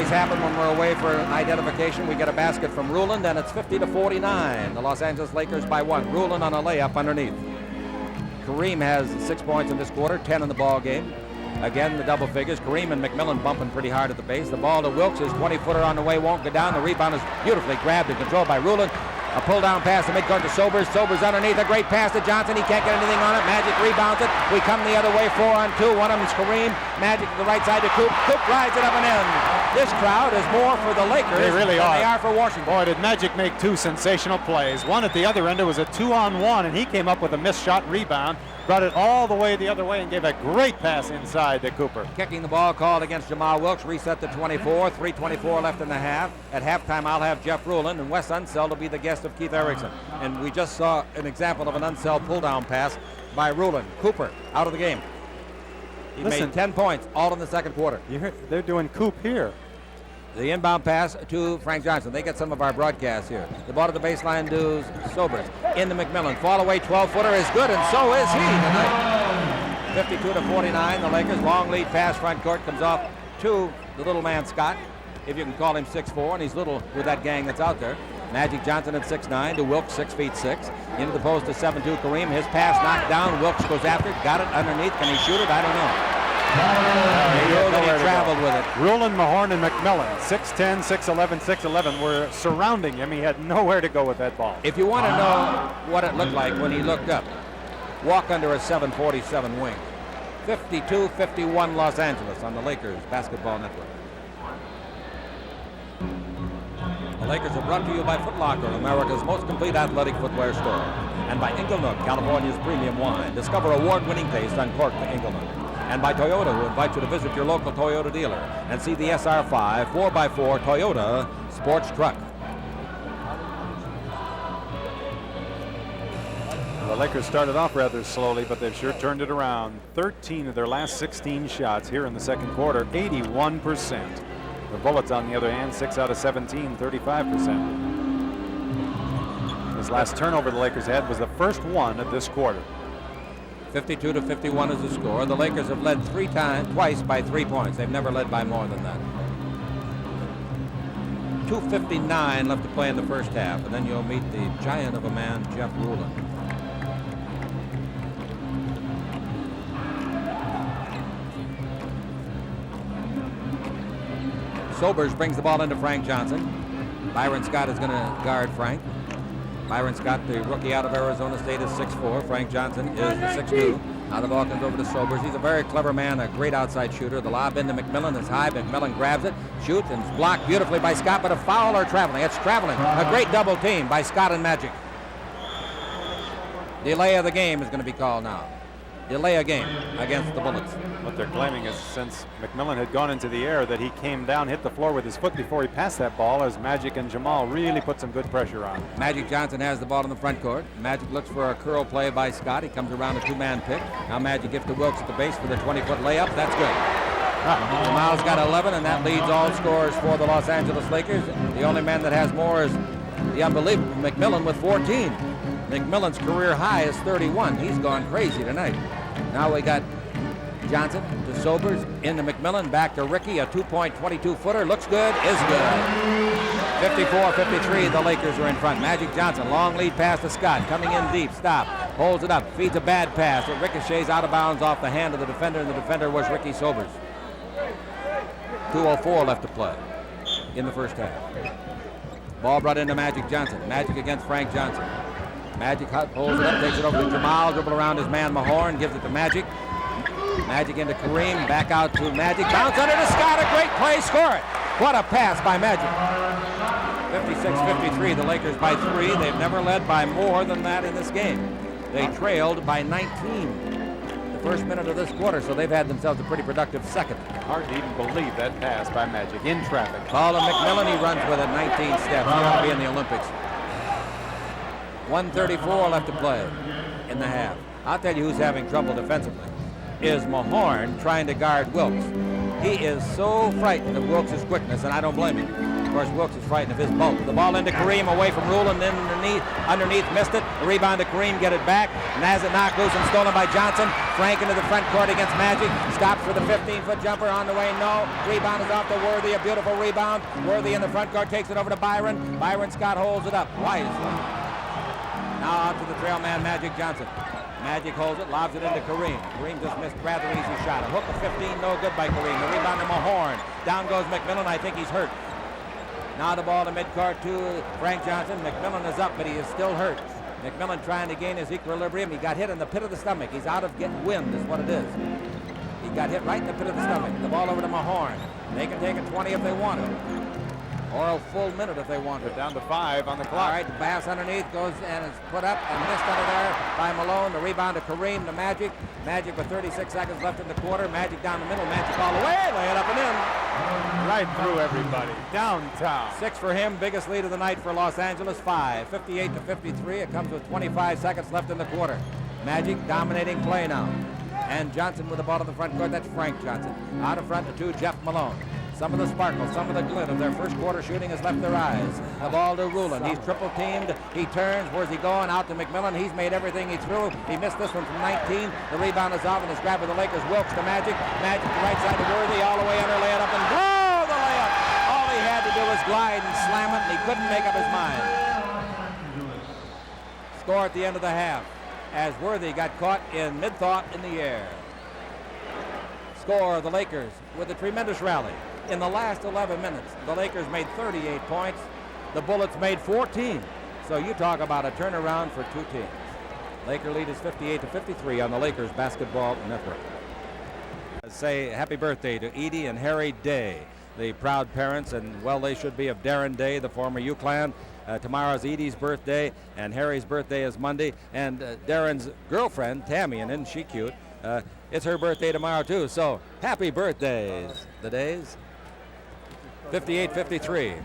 Happen when we're away for identification. We get a basket from Ruland, and it's 50-49. The Los Angeles Lakers by 1. Ruland on a layup underneath. Kareem has 6 points in this quarter, 10 in the ball game. Again, the double figures. Kareem and McMillan bumping pretty hard at the base. The ball to Wilkes, his 20-footer on the way, won't go down. The rebound is beautifully grabbed and controlled by Ruland. A pull-down pass to midcourt to Sobers. Sobers underneath. A great pass to Johnson. He can't get anything on it. Magic rebounds it. We come the other way, 4-on-2. One of them is Kareem. Magic to the right side to Coop. Coop rides it up and in. This crowd is more for the Lakers they really than are. they are for Washington. Boy, did Magic make 2 sensational plays. One at the other end, it was a 2-on-1, and he came up with a missed shot rebound, brought it all the way the other way, and gave a great pass inside to Cooper. Kicking the ball called against Jamal Wilkes. Reset to 24. 3:24 left in the half. At halftime, I'll have Jeff Ruland, and Wes Unseld will be the guest of Keith Erickson. And we just saw an example of an Unseld pull-down pass by Ruland. Cooper out of the game. He made 10 points, all in the second quarter. You heard, they're doing Coop here. The inbound pass to Frank Johnson. They get some of our broadcasts here. The ball to the baseline to Sobers. Into McMillan. Fall away 12-footer is good, and so is he tonight. 52-49. The Lakers. Long lead pass front court comes off to the little man Scott, if you can call him 6'4", and he's little with that gang that's out there. Magic Johnson at 6'9" to Wilkes 6'6". Into the post to 7'2" Kareem. His pass knocked down. Wilkes goes after it. Got it underneath. Can he shoot it? I don't know. He knew that he traveled with it. Ruland, Mahorn, and McMillan, 6'10", 6'11", 6'11", were surrounding him. He had nowhere to go with that ball. If you want to know what it looked like when he looked up, walk under a 747 wing. 52-51 Los Angeles on the Lakers Basketball Network. The Lakers are brought to you by Foot Locker, America's most complete athletic footwear store, and by Inglenook, California's premium wine. Discover award-winning taste uncorked to Inglenook. And by Toyota, who invite you to visit your local Toyota dealer and see the SR5 4x4 Toyota sports truck. The Lakers started off rather slowly, but they've sure turned it around. 13 of their last 16 shots here in the second quarter, 81%. The Bullets, on the other hand, 6 out of 17, 35%. This last turnover the Lakers had was the first one of this quarter. 52-51 is the score. The Lakers have led twice by 3 points. They've never led by more than that. 2:59 left to play in the first half, and then you'll meet the giant of a man, Jeff Ruland. Sobers brings the ball into Frank Johnson. Byron Scott is going to guard Frank. Byron Scott, the rookie out of Arizona State, is 6'4". Frank Johnson is the 6'2". Now the ball comes over to Sobers. He's a very clever man, a great outside shooter. The lob into McMillan is high. McMillan grabs it, shoots, and it's blocked beautifully by Scott, but a foul or traveling. It's traveling. A great double team by Scott and Magic. Delay of the game is going to be called now. delay a game against the Bullets. What they're claiming is since McMillan had gone into the air that he came down, hit the floor with his foot before he passed that ball, as Magic and Jamal really put some good pressure on. Magic Johnson has the ball in the front court. Magic looks for a curl play by Scott. He comes around a two-man pick. Now Magic gives to Wilkes at the base for the 20-foot layup. That's good. Jamal's got 11, and that leads all scorers for the Los Angeles Lakers. The only man that has more is the unbelievable McMillan with 14. McMillan's career high is 31. He's gone crazy tonight. Now we got Johnson to Sobers, into McMillan, back to Ricky, a 2.22-footer. Looks good, is good. 54-53, the Lakers are in front. Magic Johnson, long lead pass to Scott, coming in deep, stop, holds it up, feeds a bad pass. It ricochets out of bounds off the hand of the defender, and the defender was Ricky Sobers. 2:04 left to play in the first half. Ball brought into Magic Johnson. Magic against Frank Johnson. Magic holds it up, takes it over to Jamal, dribble around his man Mahorn, gives it to Magic. Magic into Kareem, back out to Magic, bounce under to Scott, a great play, score it. What a pass by Magic. 56-53, the Lakers by 3. They've never led by more than that in this game. They trailed by 19 the first minute of this quarter, so they've had themselves a pretty productive second. Hard to even believe that pass by Magic in traffic. Ball to McMillan, he runs with it 19 steps. He's going to be in the Olympics. 1:34 left to play in the half. I'll tell you who's having trouble defensively. Is Mahorn trying to guard Wilkes. He is so frightened of Wilkes' quickness, and I don't blame him. Of course, Wilkes is frightened of his bulk. The ball into Kareem, away from Rule, and then underneath, missed it. The rebound to Kareem, get it back. Nazit knocked loose and stolen by Johnson. Frank into the front court against Magic. Stops for the 15-foot jumper on the way, no. Rebound is off to Worthy, a beautiful rebound. Worthy in the front court takes it over to Byron. Byron Scott holds it up wisely. Now out to the trail man, Magic Johnson. Magic holds it, lobs it into Kareem. Kareem just missed a rather easy shot. A hook of 15, no good by Kareem. The rebound to Mahorn. Down goes McMillan. I think he's hurt. Now the ball to midcourt to Frank Johnson. McMillan is up, but he is still hurt. McMillan trying to gain his equilibrium. He got hit in the pit of the stomach. He's out of wind is what it is. He got hit right in the pit of the stomach. The ball over to Mahorn. They can take a 20 if they want it. Or a full minute if they want it. Down to 5 on the clock. All right, the pass underneath goes and is put up and missed under there by Malone. The rebound to Kareem to Magic. Magic with 36 seconds left in the quarter. Magic down the middle. Magic all the way. Lay it up and in. Right through everybody. Downtown. 6 for him. Biggest lead of the night for Los Angeles. 5. 58-53. It comes with 25 seconds left in the quarter. Magic dominating play now. And Johnson with the ball in the front court. That's Frank Johnson. Out in front to Jeff Malone. Some of the sparkle, some of the glint of their first quarter shooting has left their eyes. The ball to Rulon. He's triple teamed. He turns. Where's he going? Out to McMillan. He's made everything he threw. He missed this one from 19. The rebound is off and is grabbed by the Lakers. Wilkes to Magic. Magic to right side to Worthy. All the way under. Lay it up and blow the layup. All he had to do was glide and slam it, and he couldn't make up his mind. Score at the end of the half as Worthy got caught in mid-thought in the air. Score, the Lakers with a tremendous rally. In the last 11 minutes, the Lakers made 38 points. The Bullets made 14. So you talk about a turnaround for two teams. Laker lead is 58-53 on the Lakers Basketball Network. Say happy birthday to Edie and Harry Day, the proud parents, and well, they should be, of Darren Day, the former UClan. Tomorrow's Edie's birthday, and Harry's birthday is Monday. And Darren's girlfriend, Tammy, and isn't she cute? It's her birthday tomorrow, too. So happy birthdays, the Days. 58-53.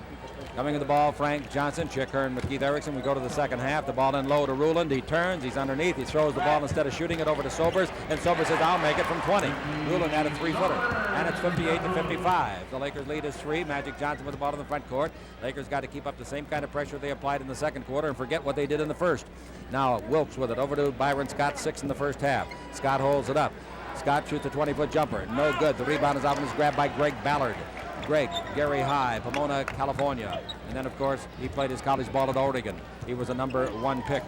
Coming to the ball, Frank Johnson, Chick Hearn with Keith Erickson. We go to the second half. The ball in low to Ruland. He turns. He's underneath. He throws the ball instead of shooting it over to Sobers. And Sobers says, I'll make it from 20. Ruland had a three-footer. And it's 58-55. The Lakers lead is 3. Magic Johnson with the ball in the front court. Lakers got to keep up the same kind of pressure they applied in the second quarter and forget what they did in the first. Now Wilkes with it over to Byron Scott, 6 in the first half. Scott holds it up. Scott shoots a 20-foot jumper. No good. The rebound is out and is grabbed by Greg Ballard. Greg, Gary High, Pomona, California. And then, of course, he played his college ball at Oregon. He was a number 1 pick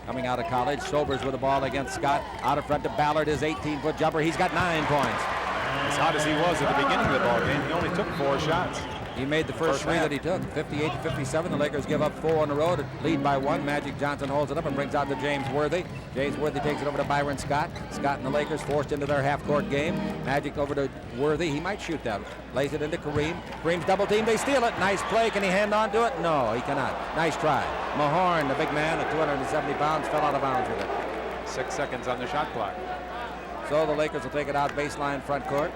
coming out of college. Sobers with the ball against Scott. Out in front to Ballard, his 18-foot jumper. He's got 9 points. As hot as he was at the beginning of the ball game, he only took 4 shots. He made the first 3 that he took. 58-57. The Lakers give up 4 on the road, lead by 1. Magic Johnson holds it up and brings out to James Worthy. James Worthy takes it over to Byron Scott. Scott and the Lakers forced into their half-court game. Magic over to Worthy. He might shoot that. Lays it into Kareem. Kareem's double team. They steal it. Nice play. Can he hang on to it? No, he cannot. Nice try. Mahorn, the big man at 270 pounds, fell out of bounds with it. 6 seconds on the shot clock. So the Lakers will take it out baseline front court.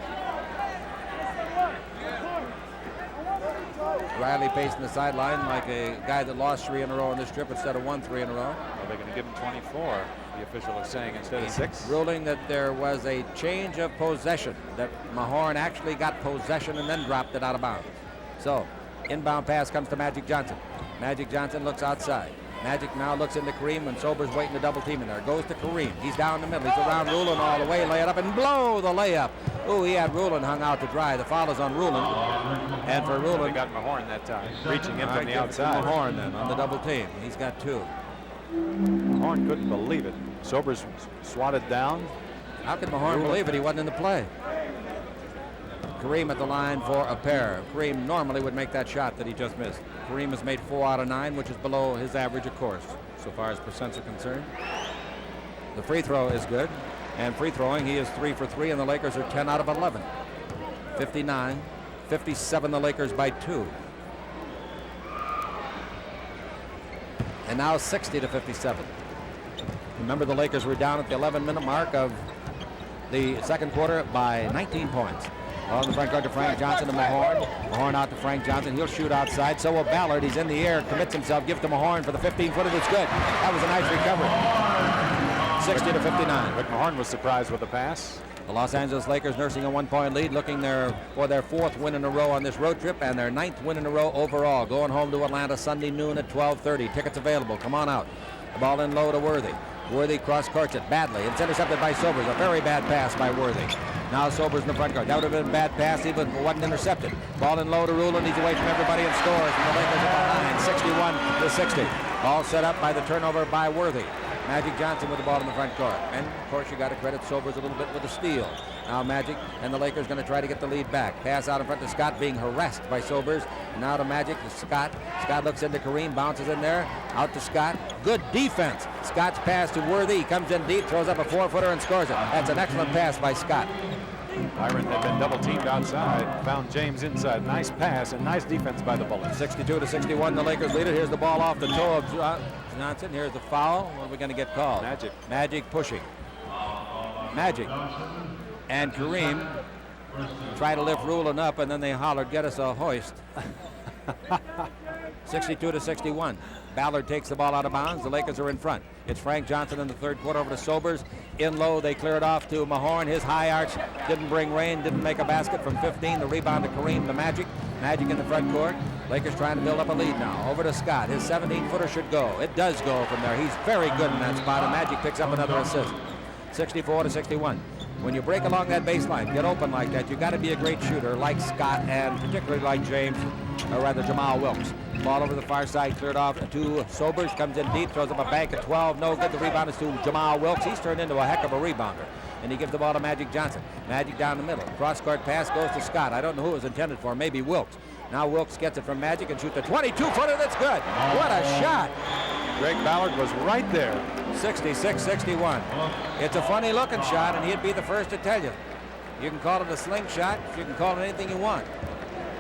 Riley pacing the sideline like a guy that lost 3 in a row on this trip instead of won 3 in a row. Well, they're going to give him 24, the official is saying, instead of 6. Ruling that there was a change of possession, that Mahorn actually got possession and then dropped it out of bounds. So, inbound pass comes to Magic Johnson. Magic Johnson looks outside. Magic now looks into Kareem when Sober's waiting to double team in there. Goes to Kareem. He's down the middle. He's around Rulin all the way. Lay it up and blow the layup. Ooh, he had Rulin hung out to dry. The foul is on Rulin. And for Rulin, They got Mahorn that time, reaching in from the give it to outside. Mahorn then on the double team. He's got 2. Mahorn couldn't believe it. Sobers swatted down. How could Mahorn believe it? He wasn't in the play. Kareem at the line for a pair. Kareem normally would make that shot that he just missed. Kareem has made 4 out of 9, which is below his average, of course, so far as percents are concerned. The free throw is good, and free throwing, he is 3 for 3, and the Lakers are 10 out of 11. 59, 57 the Lakers by 2. And now 60 to 57. Remember, the Lakers were down at the 11-minute mark of the second quarter by 19 points. On the front court to Frank Johnson to Mahorn. Mahorn out to Frank Johnson. He'll shoot outside. So will Ballard. He's in the air, commits himself, gives to Mahorn for the 15-footer. That's good. That was a nice recovery. 60 to 59. But Mahorn was surprised with the pass. The Los Angeles Lakers nursing a 1-point lead, looking for their 4th win in a row on this road trip and their 9th win in a row overall. Going home to Atlanta Sunday noon at 12:30. Tickets available. Come on out. The ball in low to Worthy. Worthy cross-courts it badly. It's intercepted by Sobers. A very bad pass by Worthy. Now Sobers in the front court. That would have been a bad pass even if it wasn't intercepted. Ball in low to Rulin. He's away from everybody and scores. And the Lakers are behind 61 to 60. Ball set up by the turnover by Worthy. Magic Johnson with the ball in the front court. And, of course, you got to credit Sobers a little bit with the steal. Now Magic and the Lakers going to try to get the lead back. Pass out in front to Scott, being harassed by Sobers. Now to Magic, to Scott. Scott looks into Kareem, bounces in there. Out to Scott. Good defense. Scott's pass to Worthy. He comes in deep, throws up a 4-footer and scores it. That's an excellent pass by Scott. Byron had been double teamed outside, found James inside. Nice pass and nice defense by the Bullets. 62 to 61, the Lakers lead it. Here's the ball off the toe of Johnson. Here's the foul. What are we going to get called? Magic. Magic pushing. Magic and Kareem try to lift Rulin up, and then they hollered, "Get us a hoist." 62 to 61. Ballard takes the ball out of bounds. The Lakers are in front. It's Frank Johnson in the third quarter over to Sobers. In low, they clear it off to Mahorn. His high arch didn't bring rain, didn't make a basket from 15. The rebound to Kareem, the Magic. Magic in the front court. Lakers trying to build up a lead now. Over to Scott. His 17-footer should go. It does go from there. He's very good in that spot, and Magic picks up another assist. 64 to 61. When you break along that baseline, get open like that, you got to be a great shooter like Scott and particularly like James, or rather Jamal Wilkes. Ball over the far side, cleared off to Sobers, comes in deep, throws up a bank at 12, no good. The rebound is to Jamal Wilkes. He's turned into a heck of a rebounder. And he gives the ball to Magic Johnson. Magic down the middle. Cross-court pass goes to Scott. I don't know who it was intended for, maybe Wilkes. Now Wilkes gets it from Magic and shoots a 22-footer. That's good. What a shot. Greg Ballard was right there. 66-61. It's a funny-looking shot, and he'd be the first to tell you. You can call it a slingshot. You can call it anything you want.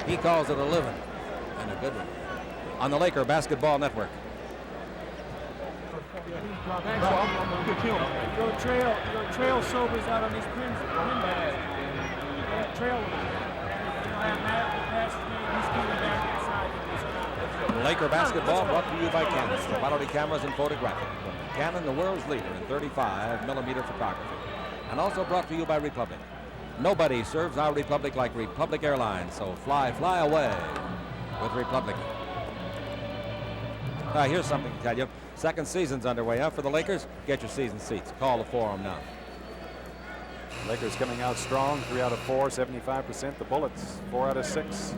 He calls it a living, and a good one. On the Laker Basketball Network. Go trail Sobers out on these pins. Trail with him. Laker basketball brought to you by Canon, quality cameras and photographic. Canon, the world's leader in 35mm photography. And also brought to you by Republic. Nobody serves our Republic like Republic Airlines, so fly away with Republic. Here's something to tell you. Second season's underway. For the Lakers, get your season seats. Call the Forum now. Lakers coming out strong, 3 out of 4, 75%. The Bullets, 4 out of 6.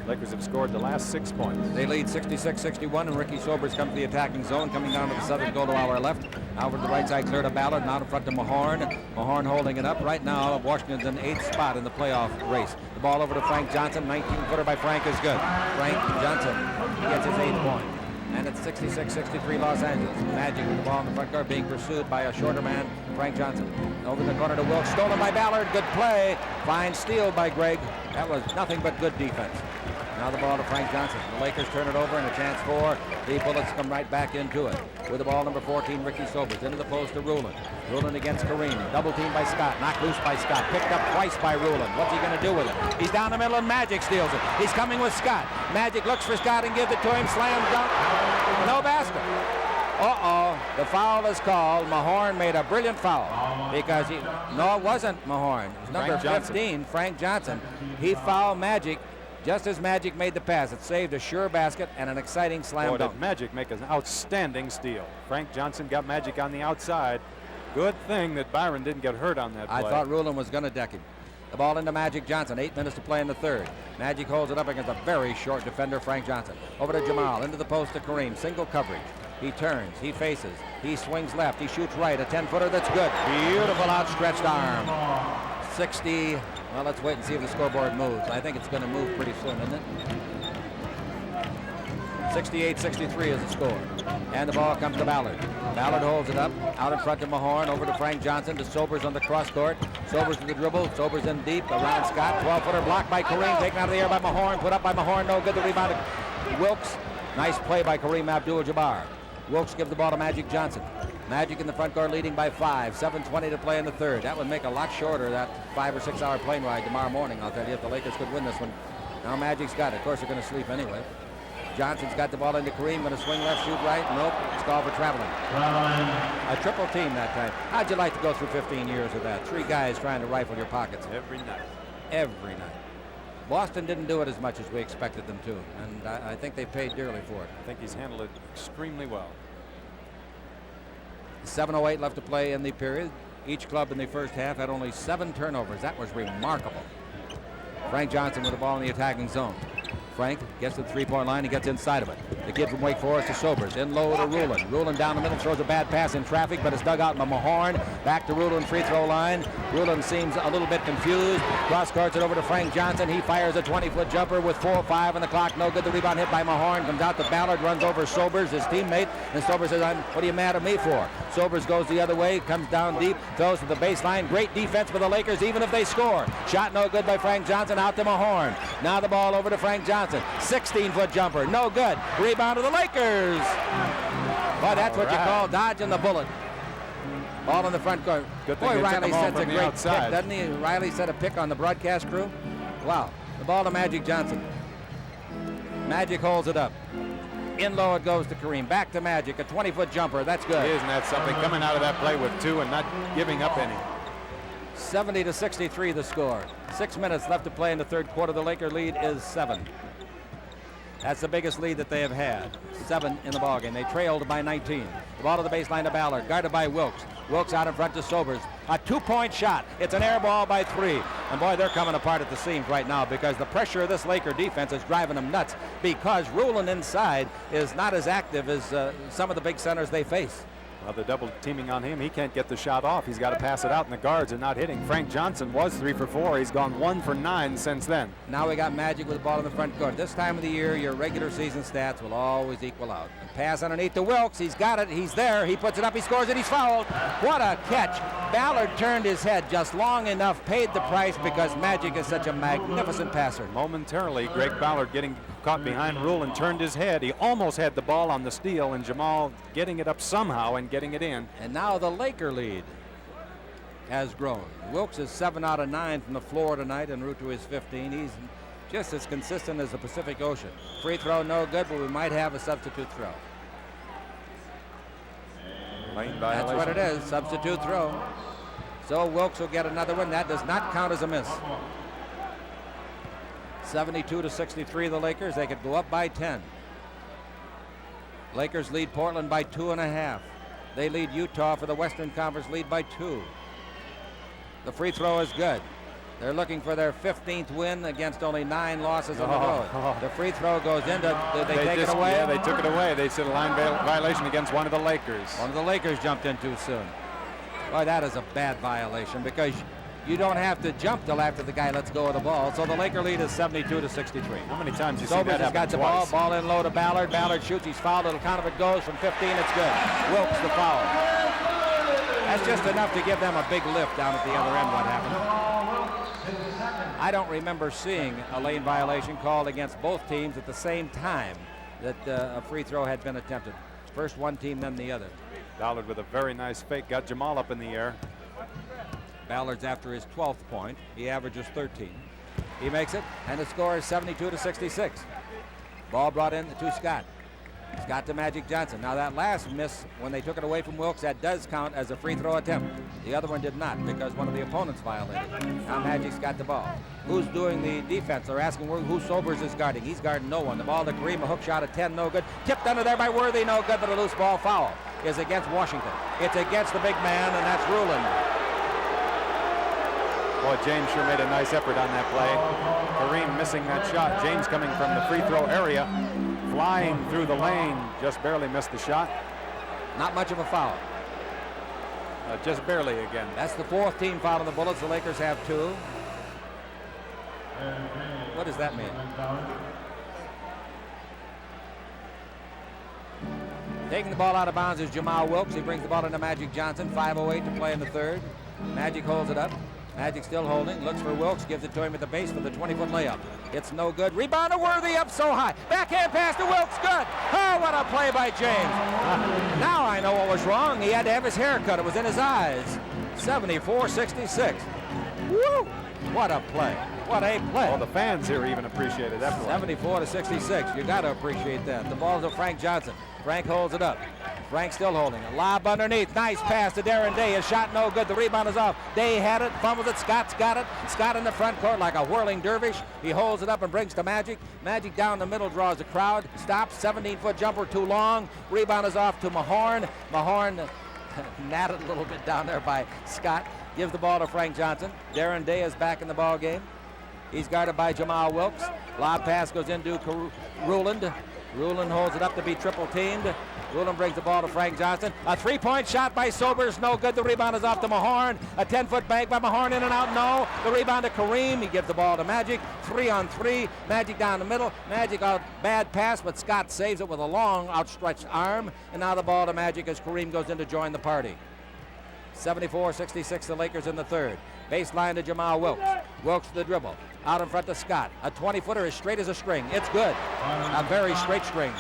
Lakers have scored the last 6 points. They lead 66-61, and Ricky Sobers comes to the attacking zone, coming down to the southern goal to our left. Over to the right side, clear to Ballard, now in front to Mahorn. Mahorn holding it up. Right now, Washington's in 8th spot in the playoff race. The ball over to Frank Johnson. 19-footer by Frank is good. Frank Johnson gets his 8th point. And it's 66-63 Los Angeles. Magic with the ball in the front court, being pursued by a shorter man, Frank Johnson. Over in the corner to Wilkes, stolen by Ballard. Good play. Fine steal by Greg. That was nothing but good defense. Now the ball to Frank Johnson. The Lakers turn it over and a chance for the Bullets come right back into it. With the ball, number 14, Ricky Sobers. Into the post to Rulin. Rulin against Kareem. Double team by Scott. Knocked loose by Scott. Picked up twice by Rulin. What's he going to do with it? He's down the middle and Magic steals it. He's coming with Scott. Magic looks for Scott and gives it to him. Slam dunk. No basket. Uh-oh. The foul is called. Mahorn made a brilliant foul because no, it wasn't Mahorn. It was number 15, Frank Johnson. He fouled Magic just as Magic made the pass. It saved a sure basket and an exciting slam dunk. Did Magic make an outstanding steal. Frank Johnson got Magic on the outside. Good thing that Byron didn't get hurt on that play. I thought Rulin was going to deck him. The ball into Magic Johnson. 8 minutes to play in the third. Magic holds it up against a very short defender, Frank Johnson. Over to Jamal. Into the post to Kareem. Single coverage. He turns. He faces. He swings left. He shoots right. A 10-footer that's good. Beautiful outstretched arm. 60. Well, let's wait and see if the scoreboard moves. I think it's going to move pretty soon, isn't it? 68-63 is the score. And the ball comes to Ballard. Ballard holds it up. Out in front to Mahorn. Over to Frank Johnson. To Sobers on the cross court. Sobers to the dribble. Sobers in deep. Around Scott. 12-footer blocked by Kareem. Taken out of the air by Mahorn. Put up by Mahorn. No good. The rebound to Wilkes. Nice play by Kareem Abdul-Jabbar. Wilkes gives the ball to Magic Johnson. Magic in the front court leading by 5. 7:20 to play in the third. That would make a lot shorter, that 5 or 6 hour plane ride tomorrow morning, I'll tell you, if the Lakers could win this one. Now Magic's got it. Of course, they're going to sleep anyway. Johnson's got the ball into Kareem. Going to swing left, shoot right. Nope. It's called for traveling. A triple team that time. How'd you like to go through 15 years of that? 3 guys trying to rifle your pockets. Every night. Every night. Boston didn't do it as much as we expected them to, and I think they paid dearly for it. I think he's handled it extremely well. 7:08 left to play in the period. Each club in the first half had only 7 turnovers. That was remarkable. Frank Johnson with the ball in the attacking zone. Frank gets to the three-point line. He gets inside of it. The kid from Wake Forest to Sobers. In low to Rulin. Rulin down the middle, throws a bad pass in traffic, but it's dug out by Mahorn. Back to Rulin, free throw line. Rulin seems a little bit confused. Cross courts it over to Frank Johnson. He fires a 20-foot jumper with 4:05 on the clock. No good. The rebound hit by Mahorn. Comes out to Ballard, runs over Sobers, his teammate. And Sobers says, what are you mad at me for? Sobers goes the other way, comes down deep, throws to the baseline. Great defense for the Lakers, even if they score. Shot no good by Frank Johnson, out to Mahorn. Now the ball over to Frank Johnson. 16-foot jumper, no good. Rebound to the Lakers. Boy, that's what you call dodging the bullet. Ball in the front court. Good thing Boy, they took Riley him all sets a from the great outside. pick, doesn't he? Riley set a pick on the broadcast crew. Wow. The ball to Magic Johnson. Magic holds it up. In low it goes to Kareem. Back to Magic. A 20-foot jumper. That's good. Isn't that something? Coming out of that play with 2 and not giving up any. 70-63 the score. 6 minutes left to play in the third quarter. The Laker lead is 7. That's the biggest lead that they have had. 7 in the ballgame. They trailed by 19. The ball to the baseline to Ballard, guarded by Wilkes. Wilkes out in front to Sobers. A 2-point shot. It's an air ball by 3. And boy, they're coming apart at the seams right now because the pressure of this Laker defense is driving them nuts because Rulin inside is not as active as some of the big centers they face. Well, they're double teaming on him. He can't get the shot off. He's got to pass it out, and the guards are not hitting. Frank Johnson was 3 for 4. He's gone 1 for 9 since then. Now we got Magic with the ball in the front court. This time of the year, your regular season stats will always equal out. And pass underneath to Wilkes. He's got it. He's there. He puts it up. He scores it. He's fouled. What a catch. Ballard turned his head just long enough, paid the price because Magic is such a magnificent passer. Momentarily, Greg Ballard getting caught behind Rulin turned his head. He almost had the ball on the steal, and Jamal getting it up somehow and getting it in. And now the Laker lead has grown. Wilkes is 7 out of 9 from the floor tonight en route to his 15. He's just as consistent as the Pacific Ocean. Free throw no good, but we might have a substitute throw. Lane That's violation. what it is, substitute throw. So Wilkes will get another one. That does not count as a miss. 72-63 the Lakers. They could go up by 10. Lakers lead Portland by 2.5. They lead Utah for the Western Conference lead by 2. The free throw is good. They're looking for their 15th win against only 9 losses on the road. The free throw goes in. Did they take it away? Yeah, they took it away. They said a line violation against one of the Lakers. One of the Lakers jumped in too soon. Boy, that is a bad violation because you don't have to jump till after the guy lets go of the ball. So the Laker lead is 72-63. How many times you see Sobers that has happen got the twice? ball in low to Ballard. Ballard shoots, he's fouled. It'll count if it goes from 15. It's good. Wilkes the foul. That's just enough to give them a big lift down at the other end. What happened? I don't remember seeing a lane violation called against both teams at the same time that a free throw had been attempted. First one team, then the other. Ballard with a very nice fake, got Jamal up in the air. Ballard's after his 12th point. He averages 13. He makes it, and the score is 72-66. Ball brought in to Scott. Scott to Magic Johnson. Now that last miss, when they took it away from Wilkes, that does count as a free throw attempt. The other one did not because one of the opponents violated. Now Magic's got the ball. Who's doing the defense? They're asking who Sobers is guarding. He's guarding no one. The ball to Kareem, a hook shot at 10, no good. Tipped under there by Worthy, no good, but a loose ball foul is against Washington. It's against the big man, and that's Ruland. Boy, James sure made a nice effort on that play. Kareem missing that shot. James coming from the free throw area, flying through the lane, just barely missed the shot. Not much of a foul. Just barely again. That's the fourth team foul on the Bullets. The Lakers have 2. What does that mean? Taking the ball out of bounds is Jamal Wilkes. He brings the ball into Magic Johnson. 5:08 to play in the third. Magic holds it up. Magic still holding. Looks for Wilkes. Gives it to him at the base for the 20-foot layup. It's no good. Rebound to Worthy up so high. Backhand pass to Wilkes. Good. Oh, what a play by James. Now I know what was wrong. He had to have his hair cut. It was in his eyes. 74-66. Woo! What a play. What a play. Well, the fans here even appreciated that play. 74-66. You got to appreciate that. The ball's to Frank Johnson. Frank holds it up. Frank still holding. A lob underneath. Nice pass to Darren Day. His shot no good. The rebound is off. Day had it. Fumbles it. Scott's got it. Scott in the front court like a whirling dervish. He holds it up and brings to Magic. Magic down the middle draws the crowd. Stops. 17-foot jumper too long. Rebound is off to Mahorn. Mahorn natted a little bit down there by Scott. Gives the ball to Frank Johnson. Darren Day is back in the ball game. He's guarded by Jamal Wilkes. Lob pass goes into Ruland. Ruland holds it up to be triple teamed. Ruland brings the ball to Frank Johnson. A three-point shot by Sobers, no good. The rebound is off to Mahorn. A 10-foot bank by Mahorn, in and out, no. The rebound to Kareem. He gives the ball to Magic. 3-on-3. Magic down the middle. Magic out, bad pass, but Scott saves it with a long outstretched arm. And now the ball to Magic as Kareem goes in to join the party. 74-66, the Lakers in the third. Baseline to Jamal Wilkes. Wilkes to the dribble. Out in front to Scott. A 20-footer as straight as a string. It's good. A very straight string.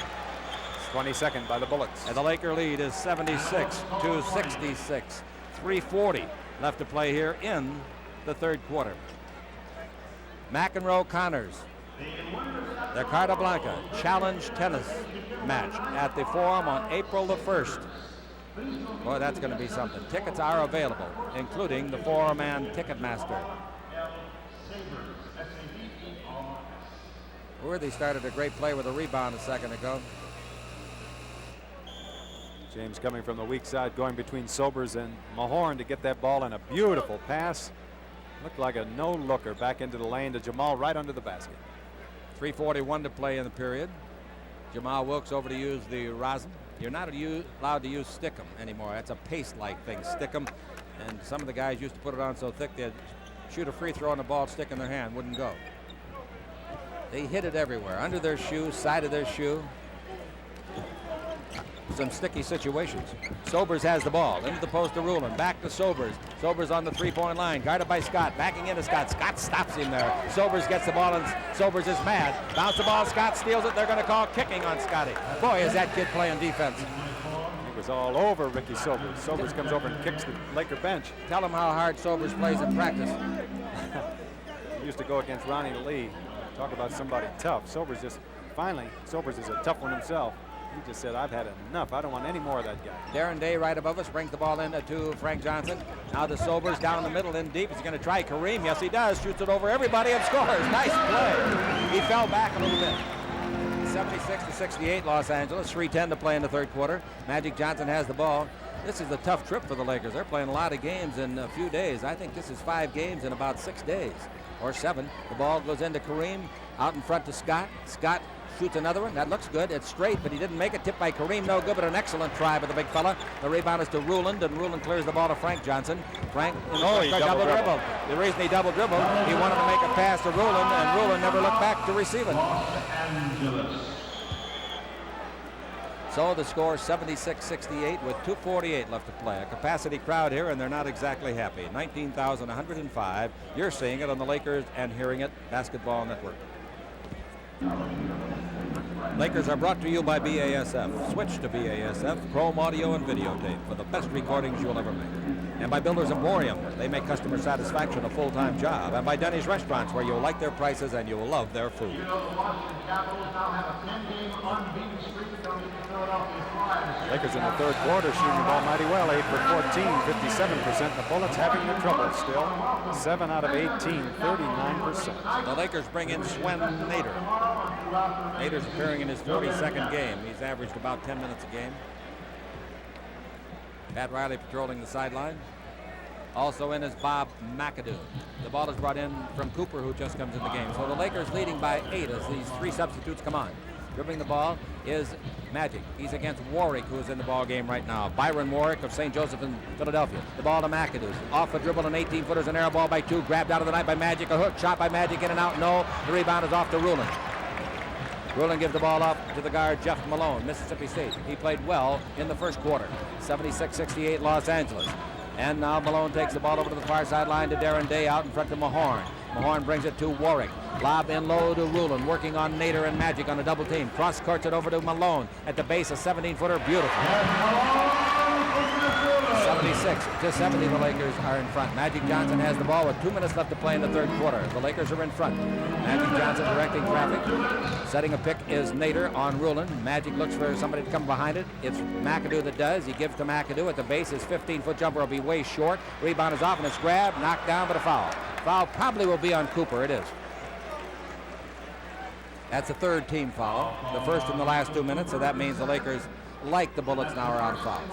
22nd by the Bullets. And the Laker lead is 76-66. 3:40 left to play here in the third quarter. McEnroe Connors. The Cartablanca Challenge Tennis match at the Forum on April the 1st. Boy, that's going to be something. Tickets are available, including the Forum and Ticketmaster. Worthy started a great play with a rebound a second ago. James coming from the weak side, going between Sobers and Mahorn to get that ball in a beautiful pass. Looked like a no-looker back into the lane to Jamal right under the basket. 3:41 to play in the period. Jamal Wilkes over to use the rosin. You're not allowed to use Stickum anymore. That's a paste-like thing, Stickum. And some of the guys used to put it on so thick they'd shoot a free throw and the ball would stick in their hand, wouldn't go. They hit it everywhere, under their shoe, side of their shoe. Some sticky situations. Sobers has the ball. Into the post to Ruland. Back to Sobers. Sobers on the three-point line. Guarded by Scott. Backing into Scott. Scott stops him there. Sobers gets the ball and Sobers is mad. Bounce the ball. Scott steals it. They're going to call kicking on Scotty. Boy, is that kid playing defense. He was all over Ricky Sobers. Sobers comes over and kicks the Laker bench. Tell him how hard Sobers plays in practice. He used to go against Ronnie Lee. Talk about somebody tough. Sobers is a tough one himself. He just said, I've had enough. I don't want any more of that guy. Darren Day right above us brings the ball in to Frank Johnson. Now the Sobers down the middle in deep. He's going to try Kareem. Yes, he does. Shoots it over everybody and scores. Nice play. He fell back a little bit. 76-68 Los Angeles. 3:10 to play in the third quarter. Magic Johnson has the ball. This is a tough trip for the Lakers. They're playing a lot of games in a few days. I think this is 5 games in about 6 days or 7. The ball goes into Kareem. Out in front to Scott. Scott shoots another one. That looks good. It's straight, but he didn't make it. Tipped by Kareem. No good, but an excellent try by the big fella. The rebound is to Ruland, and Ruland clears the ball to Frank Johnson. Frank, he double dribbled. The reason he double dribbled, he wanted to make a pass to Ruland, and Ruland never looked back to receive it. So the score 76-68 with 2:48 left to play. A capacity crowd here, and they're not exactly happy. 19,105. You're seeing it on the Lakers and hearing it Basketball Network. Lakers are brought to you by BASF. Switch to BASF, Chrome audio and videotape for the best recordings you'll ever make. And by Builders Emporium, they make customer satisfaction a full-time job. And by Denny's Restaurants, where you'll like their prices and you'll love their food. Lakers in the third quarter shooting the ball mighty well, 8 for 14, 57%. The Bullets having their trouble still. 7 out of 18, 39%. The Lakers bring in Swen Nader. Nader's appearing in his 42nd game. He's averaged about 10 minutes a game. Pat Riley patrolling the sideline. Also in is Bob McAdoo. The ball is brought in from Cooper, who just comes in the game. So the Lakers leading by 8 as these three substitutes come on. Dribbling the ball is Magic. He's against Warwick, who is in the ball game right now. Byron Warwick of St. Joseph in Philadelphia. The ball to McAdoo. Off the dribble, an 18-footers, an air ball by 2. Grabbed out of the night by Magic. A hook shot by Magic, in and out. No. The rebound is off to Rulin. Rulin gives the ball up to the guard, Jeff Malone, Mississippi State. He played well in the first quarter. 76-68 Los Angeles. And now Malone takes the ball over to the far sideline to Darren Day out in front to Mahorn. Mahorn brings it to Warwick. Lob in low to Rulin, working on Nader and Magic on a double team. Cross courts it over to Malone at the base, a 17-footer, beautiful. 76-70, the Lakers are in front. Magic Johnson has the ball with 2 minutes left to play in the third quarter. The Lakers are in front. Magic Johnson directing traffic. Setting a pick is Nader on Rulin. Magic looks for somebody to come behind it. It's McAdoo that does. He gives to McAdoo at the base. His 15-foot jumper will be way short. Rebound is off and it's grabbed, knocked down, but a foul. Foul probably will be on Cooper. It is. That's a third team foul. The first in the last 2 minutes, so that means the Lakers, like the Bullets, now are out of fouls.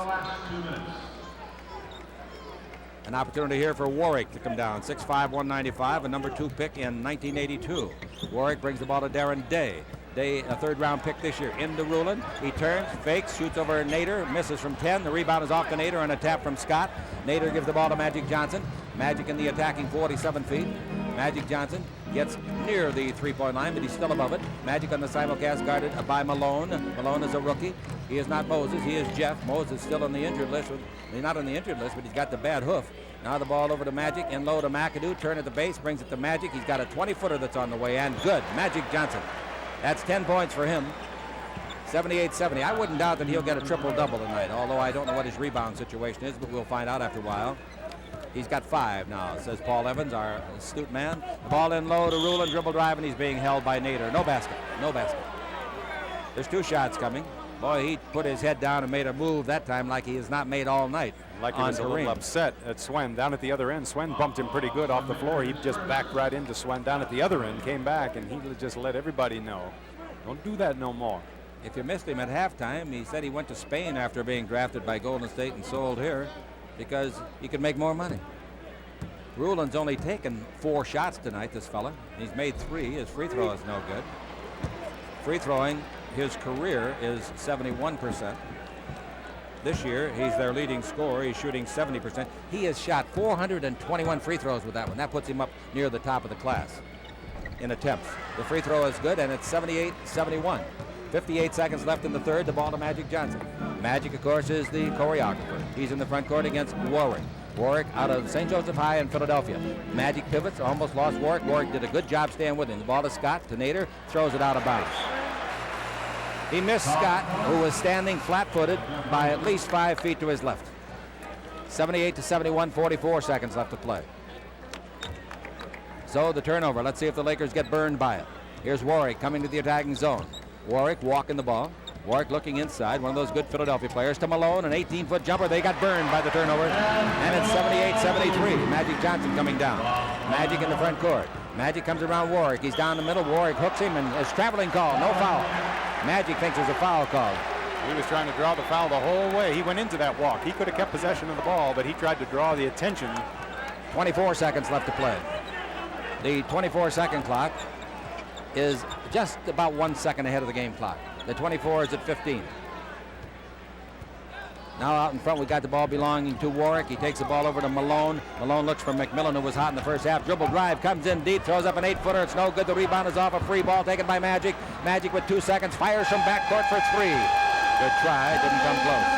An opportunity here for Warwick to come down. 6'5", 195, a number 2 pick in 1982. Warwick brings the ball to Darren Day. Day, a third-round pick this year. Into Rulin. He turns, fakes, shoots over Nader, misses from 10. The rebound is off to Nader and a tap from Scott. Nader gives the ball to Magic Johnson. Magic in the attacking 47 feet. Magic Johnson gets near the three-point line, but he's still above it. Magic on the simulcast guarded by Malone. Malone is a rookie. He is not Moses. He is Jeff. Moses still on the injured list. He's not on the injured list, but he's got the bad hoof. Now the ball over to Magic, in low to McAdoo. Turn at the base, brings it to Magic. He's got a 20-footer that's on the way, and good. Magic Johnson. That's 10 points for him. 78-70. I wouldn't doubt that he'll get a triple-double tonight, although I don't know what his rebound situation is, but we'll find out after a while. He's got 5 now, says Paul Evans, our astute man. Ball in low to Rulin, dribble drive, and he's being held by Nader. No basket, no basket. There's 2 shots coming. Boy, he put his head down and made a move that time like he has not made all night. Like he was a little upset at Swen down at the other end. Swen bumped him pretty good off the floor. He just backed right into Swen down at the other end, came back, and he just let everybody know, don't do that no more. If you missed him at halftime, he said he went to Spain after being drafted by Golden State and sold here because he could make more money. Rulin's only taken 4 shots tonight, this fella. He's made 3. His free throw is no good. Free throwing, his career is 71%. This year, he's their leading scorer. He's shooting 70%. He has shot 421 free throws with that one. That puts him up near the top of the class in attempts. The free throw is good, and it's 78-71. 58 seconds left in the third. The ball to Magic Johnson. Magic, of course, is the choreographer. He's in the front court against Warwick. Warwick out of St. Joseph High in Philadelphia. Magic pivots, almost lost Warwick. Warwick did a good job staying with him. The ball to Scott, to Nader, throws it out of bounds. He missed Scott, who was standing flat-footed by at least 5 feet to his left. 78-71, 44 seconds left to play. So the turnover. Let's see if the Lakers get burned by it. Here's Warwick coming to the attacking zone. Warwick walking the ball. Warwick looking inside, one of those good Philadelphia players, to Malone, an 18-foot jumper. They got burned by the turnover, and it's 78-73. Magic Johnson coming down. Magic in the front court. Magic comes around Warwick. He's down the middle. Warwick hooks him, and it's traveling call. No foul. Magic thinks there's a foul call. He was trying to draw the foul the whole way. He went into that walk. He could have kept possession of the ball, but he tried to draw the attention. 24 seconds left to play. The 24-second clock is just about 1 second ahead of the game clock. The 24 is at 15. Now out in front, we got the ball belonging to Warwick. He takes the ball over to Malone. Malone looks for McMillan, who was hot in the first half. Dribble drive, comes in deep, throws up an 8-footer. It's no good. The rebound is off. A free ball taken by Magic. Magic with 2 seconds, fires from backcourt for 3. Good try, didn't come close.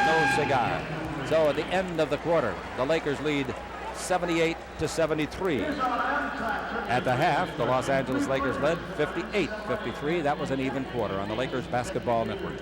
No cigar. So at the end of the quarter, the Lakers lead 78-73. At the half, the Los Angeles Lakers led 58-53. That was an even quarter on the Lakers Basketball Network.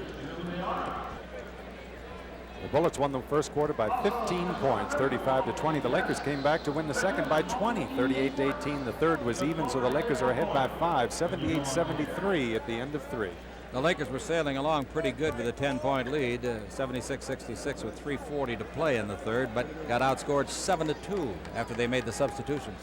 The Bullets won the first quarter by 15 points, 35-20. The Lakers came back to win the second by 20, 38-18. The third was even, so the Lakers are ahead by 5, 78-73 at the end of 3. The Lakers were sailing along pretty good with a 10-point lead, 76-66 with 3:40 to play in the third, but got outscored 7-2 after they made the substitutions.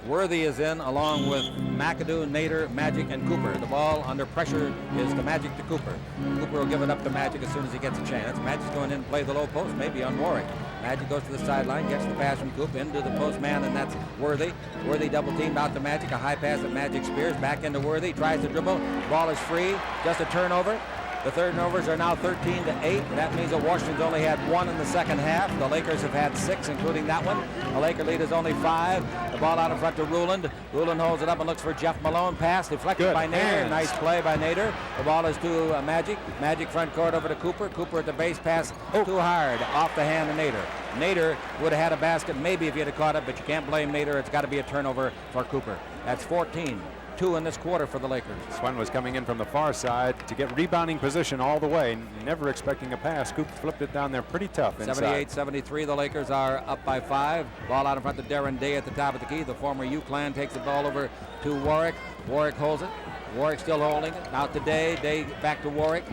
Worthy is in along with McAdoo, Nader, Magic, and Cooper. The ball under pressure is the Magic to Cooper. Cooper will give it up to Magic as soon as he gets a chance. Magic's going in and play the low post, maybe on Warwick. Magic goes to the sideline, gets the pass from Cooper into the post man, and that's Worthy. Worthy double teamed out to Magic. A high pass that Magic spears back into Worthy. Tries to dribble. Ball is free. Just a turnover. The turnovers are now 13-8. That means that Washington's only had 1 in the second half. The Lakers have had 6, including that one. The Laker lead is only 5. The ball out in front to Ruland. Ruland holds it up and looks for Jeff Malone. Pass deflected by Nader. Nice play by Nader. The ball is to Magic. Magic front court over to Cooper. Cooper at the base pass too hard off the hand of Nader. Nader would have had a basket maybe if he had caught it, but you can't blame Nader. It's got to be a turnover for Cooper. That's 14-2 in this quarter for the Lakers. Swen was coming in from the far side to get rebounding position all the way, never expecting a pass. Scoop flipped it down there pretty tough inside. 78-73, the Lakers are up by 5. Ball out in front to Darren Day at the top of the key. The former UClan takes the ball over to Warwick. Warwick holds it. Warwick still holding it. Out to Day. Day back to Warwick.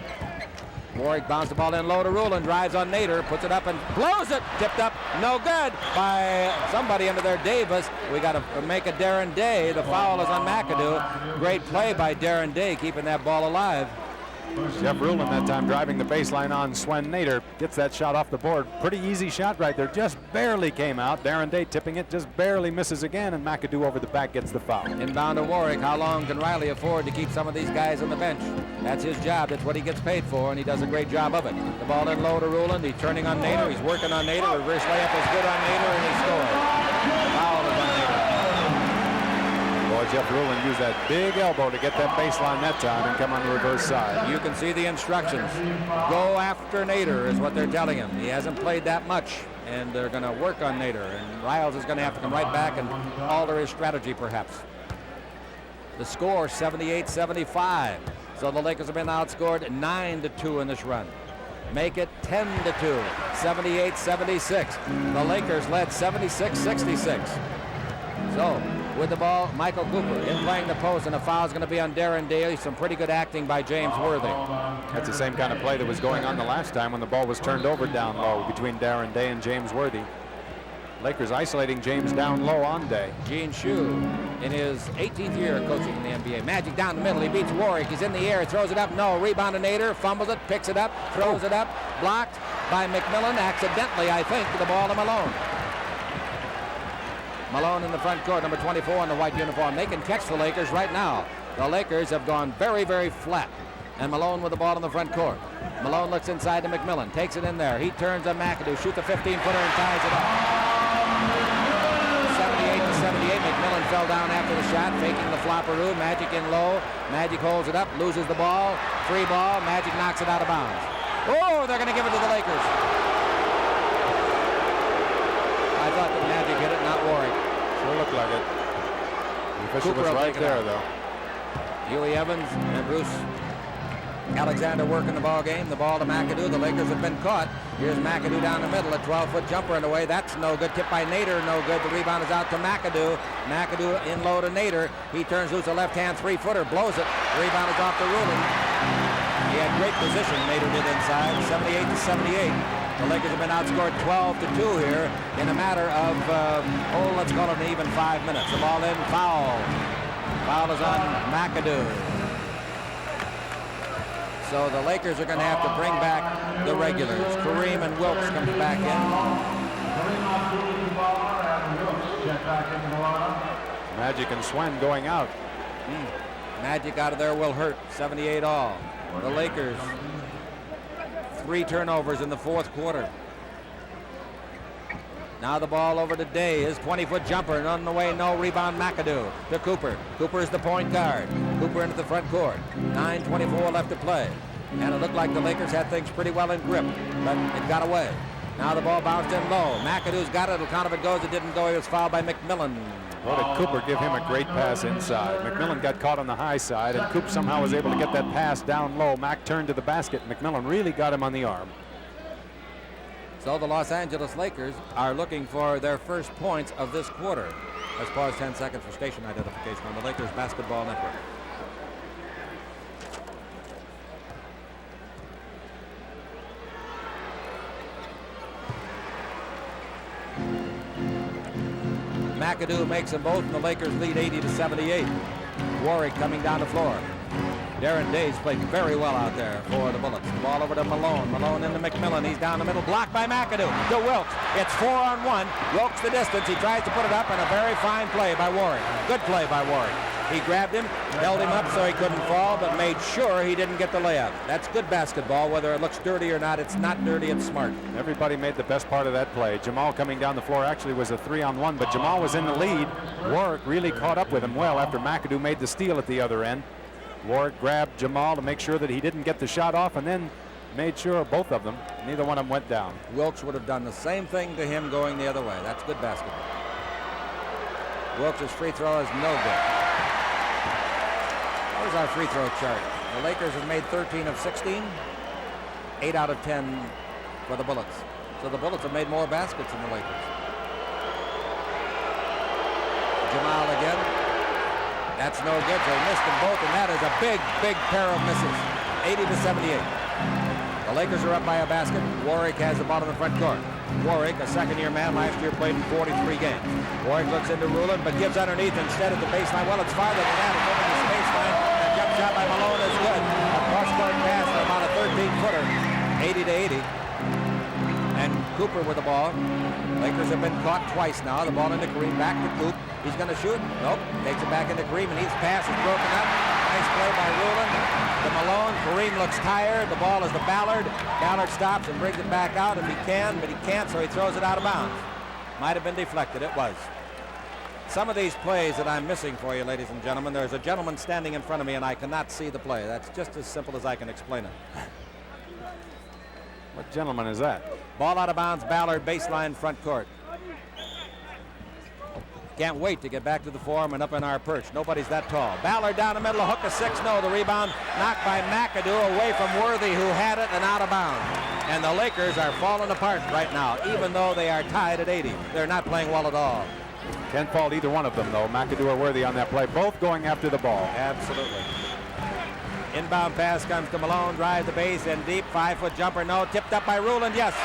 Warwick bounced the ball in low to Ruland, drives on Nader, puts it up and blows it. Tipped up, no good by somebody under there, Davis. We got to make a Darren Day. The foul is on McAdoo. Great play by Darren Day, keeping that ball alive. Jeff Ruland that time driving the baseline on Swen Nader. Gets that shot off the board. Pretty easy shot right there. Just barely came out. Darren Day tipping it, just barely misses again, and McAdoo over the back gets the foul. Inbound to Warwick. How long can Riley afford to keep some of these guys on the bench? That's his job. That's what he gets paid for, and he does a great job of it. The ball in low to Ruland. He's turning on Nader. He's working on Nader. Reverse layup is good on Nader, and he scores. Foul is on Nader. Boy, Jeff Ruland used that big elbow to get that baseline that time and come on the reverse side. You can see the instructions. Go after Nader is what they're telling him. He hasn't played that much, and they're going to work on Nader. And Riles is going to have to come right back and alter his strategy, perhaps. The score, 78-75. So the Lakers have been outscored 9-2 in this run. Make it 10-2, 78-76. The Lakers led 76-66. So, with the ball, Michael Cooper in playing the post, and a foul is going to be on Darren Daly. Some pretty good acting by James Worthy. That's the same kind of play that was going on the last time when the ball was turned over down low between Darren Day and James Worthy. Lakers isolating James down low on Day. Gene Shue in his 18th year of coaching in the NBA. Magic down the middle. He beats Warwick. He's in the air. Throws it up. No. Rebound to Nader. Fumbles it. Picks it up. Throws it up. Blocked by McMillan. Accidentally, I think, the ball to Malone. Malone in the front court, number 24 in the white uniform. They can catch the Lakers right now. The Lakers have gone very, very flat. And Malone with the ball in the front court. Malone looks inside to McMillan. Takes it in there. He turns on McAdoo. Shoots a 15-footer and ties it up. 78-78. McMillan fell down after the shot, faking the flopperoo. Magic in low. Magic holds it up, loses the ball. Free ball. Magic knocks it out of bounds. Oh, they're going to give it to the Lakers. I thought that Magic hit it, not Warwick. Sure looked like it. The official was right there, though. Huey Evans and Bruce Alexander working the ball game. The ball to McAdoo. The Lakers have been caught. Here's McAdoo down the middle. A 12-foot jumper in the way. That's no good. Tip by Nader. No good. The rebound is out to McAdoo. McAdoo in low to Nader. He turns loose a left-hand three-footer. Blows it. The rebound is off to Ruland. He had great position. Nader did inside. 78-78. The Lakers have been outscored 12-2 here in a matter of, let's call it an even 5 minutes. The ball in, foul. Foul is on McAdoo. So the Lakers are going to have to bring back the regulars. Kareem and Wilkes comes back in. Magic and Swen going out. Magic out of there will hurt. 78 all. The Lakers, 3 turnovers in the fourth quarter. Now the ball over to Day. His 20-foot jumper, and on the way, no rebound. McAdoo to Cooper. Cooper is the point guard. Cooper into the front court. 9:24 left to play. And it looked like the Lakers had things pretty well in grip, but it got away. Now the ball bounced in low. McAdoo's got it. It'll count if it goes. It didn't go. He was fouled by McMillan. Well, did Cooper give him a great pass inside? McMillan got caught on the high side, and Coop somehow was able to get that pass down low. Mack turned to the basket. McMillan really got him on the arm. So the Los Angeles Lakers are looking for their first points of this quarter. Let's pause 10 seconds for station identification on the Lakers Basketball Network. McAdoo makes them both, and the Lakers lead 80-78. Warwick coming down the floor. Darren Days played very well out there for the Bullets. The ball over to Malone. Malone into McMillan. He's down the middle. Blocked by McAdoo. To Wilkes. It's 4-on-1. Wilkes the distance. He tries to put it up, and a very fine play by Warwick. Good play by Warwick. He grabbed him, held him up so he couldn't fall, but made sure he didn't get the layup. That's good basketball. Whether it looks dirty or not, it's not dirty, it's smart. Everybody made the best part of that play. Jamal coming down the floor actually was a 3-on-1, but Jamal was in the lead. Warwick really caught up with him well after McAdoo made the steal at the other end. Warwick grabbed Jamal to make sure that he didn't get the shot off, and then made sure both of them, neither one of them went down. Wilkes would have done the same thing to him going the other way. That's good basketball. Wilkes' free throw is no good. Here's our free throw chart. The Lakers have made 13 of 16, 8 out of 10 for the Bullets. So the Bullets have made more baskets than the Lakers. Jamal again. That's no good. They missed them both, and that is a big, big pair of misses. 80-78. The Lakers are up by a basket. Warwick has the ball in the front court. Warwick, a second-year man, last year played in 43 games. Warwick looks into Rulin, but gives underneath instead at the baseline. Well, it's farther than that. It's over the baseline. That jump shot by Malone is good. A cross-court pass for about a 13-footer. 80-80. And Cooper with the ball. Lakers have been caught twice now. The ball into Kareem, back to Coop. He's going to shoot. Nope. Takes it back into Kareem, and his pass is broken up. Nice play by Rulin. To Malone. Kareem looks tired. The ball is to Ballard. Ballard stops and brings it back out if he can, but he can't, so he throws it out of bounds. Might have been deflected. It was. Some of these plays that I'm missing for you, ladies and gentlemen, there's a gentleman standing in front of me, and I cannot see the play. That's just as simple as I can explain it. What gentleman is that? Ball out of bounds, Ballard, baseline, front court. Can't wait to get back to the form and up in our perch. Nobody's that tall. Ballard down the middle, a hook of 6, no. The rebound knocked by McAdoo away from Worthy, who had it, and out of bounds. And the Lakers are falling apart right now, even though they are tied at 80. They're not playing well at all. Can't fault either one of them, though. McAdoo or Worthy on that play, both going after the ball. Absolutely. Inbound pass comes to Malone, drives the base, and deep, 5-foot jumper, no. Tipped up by Rulin, yes.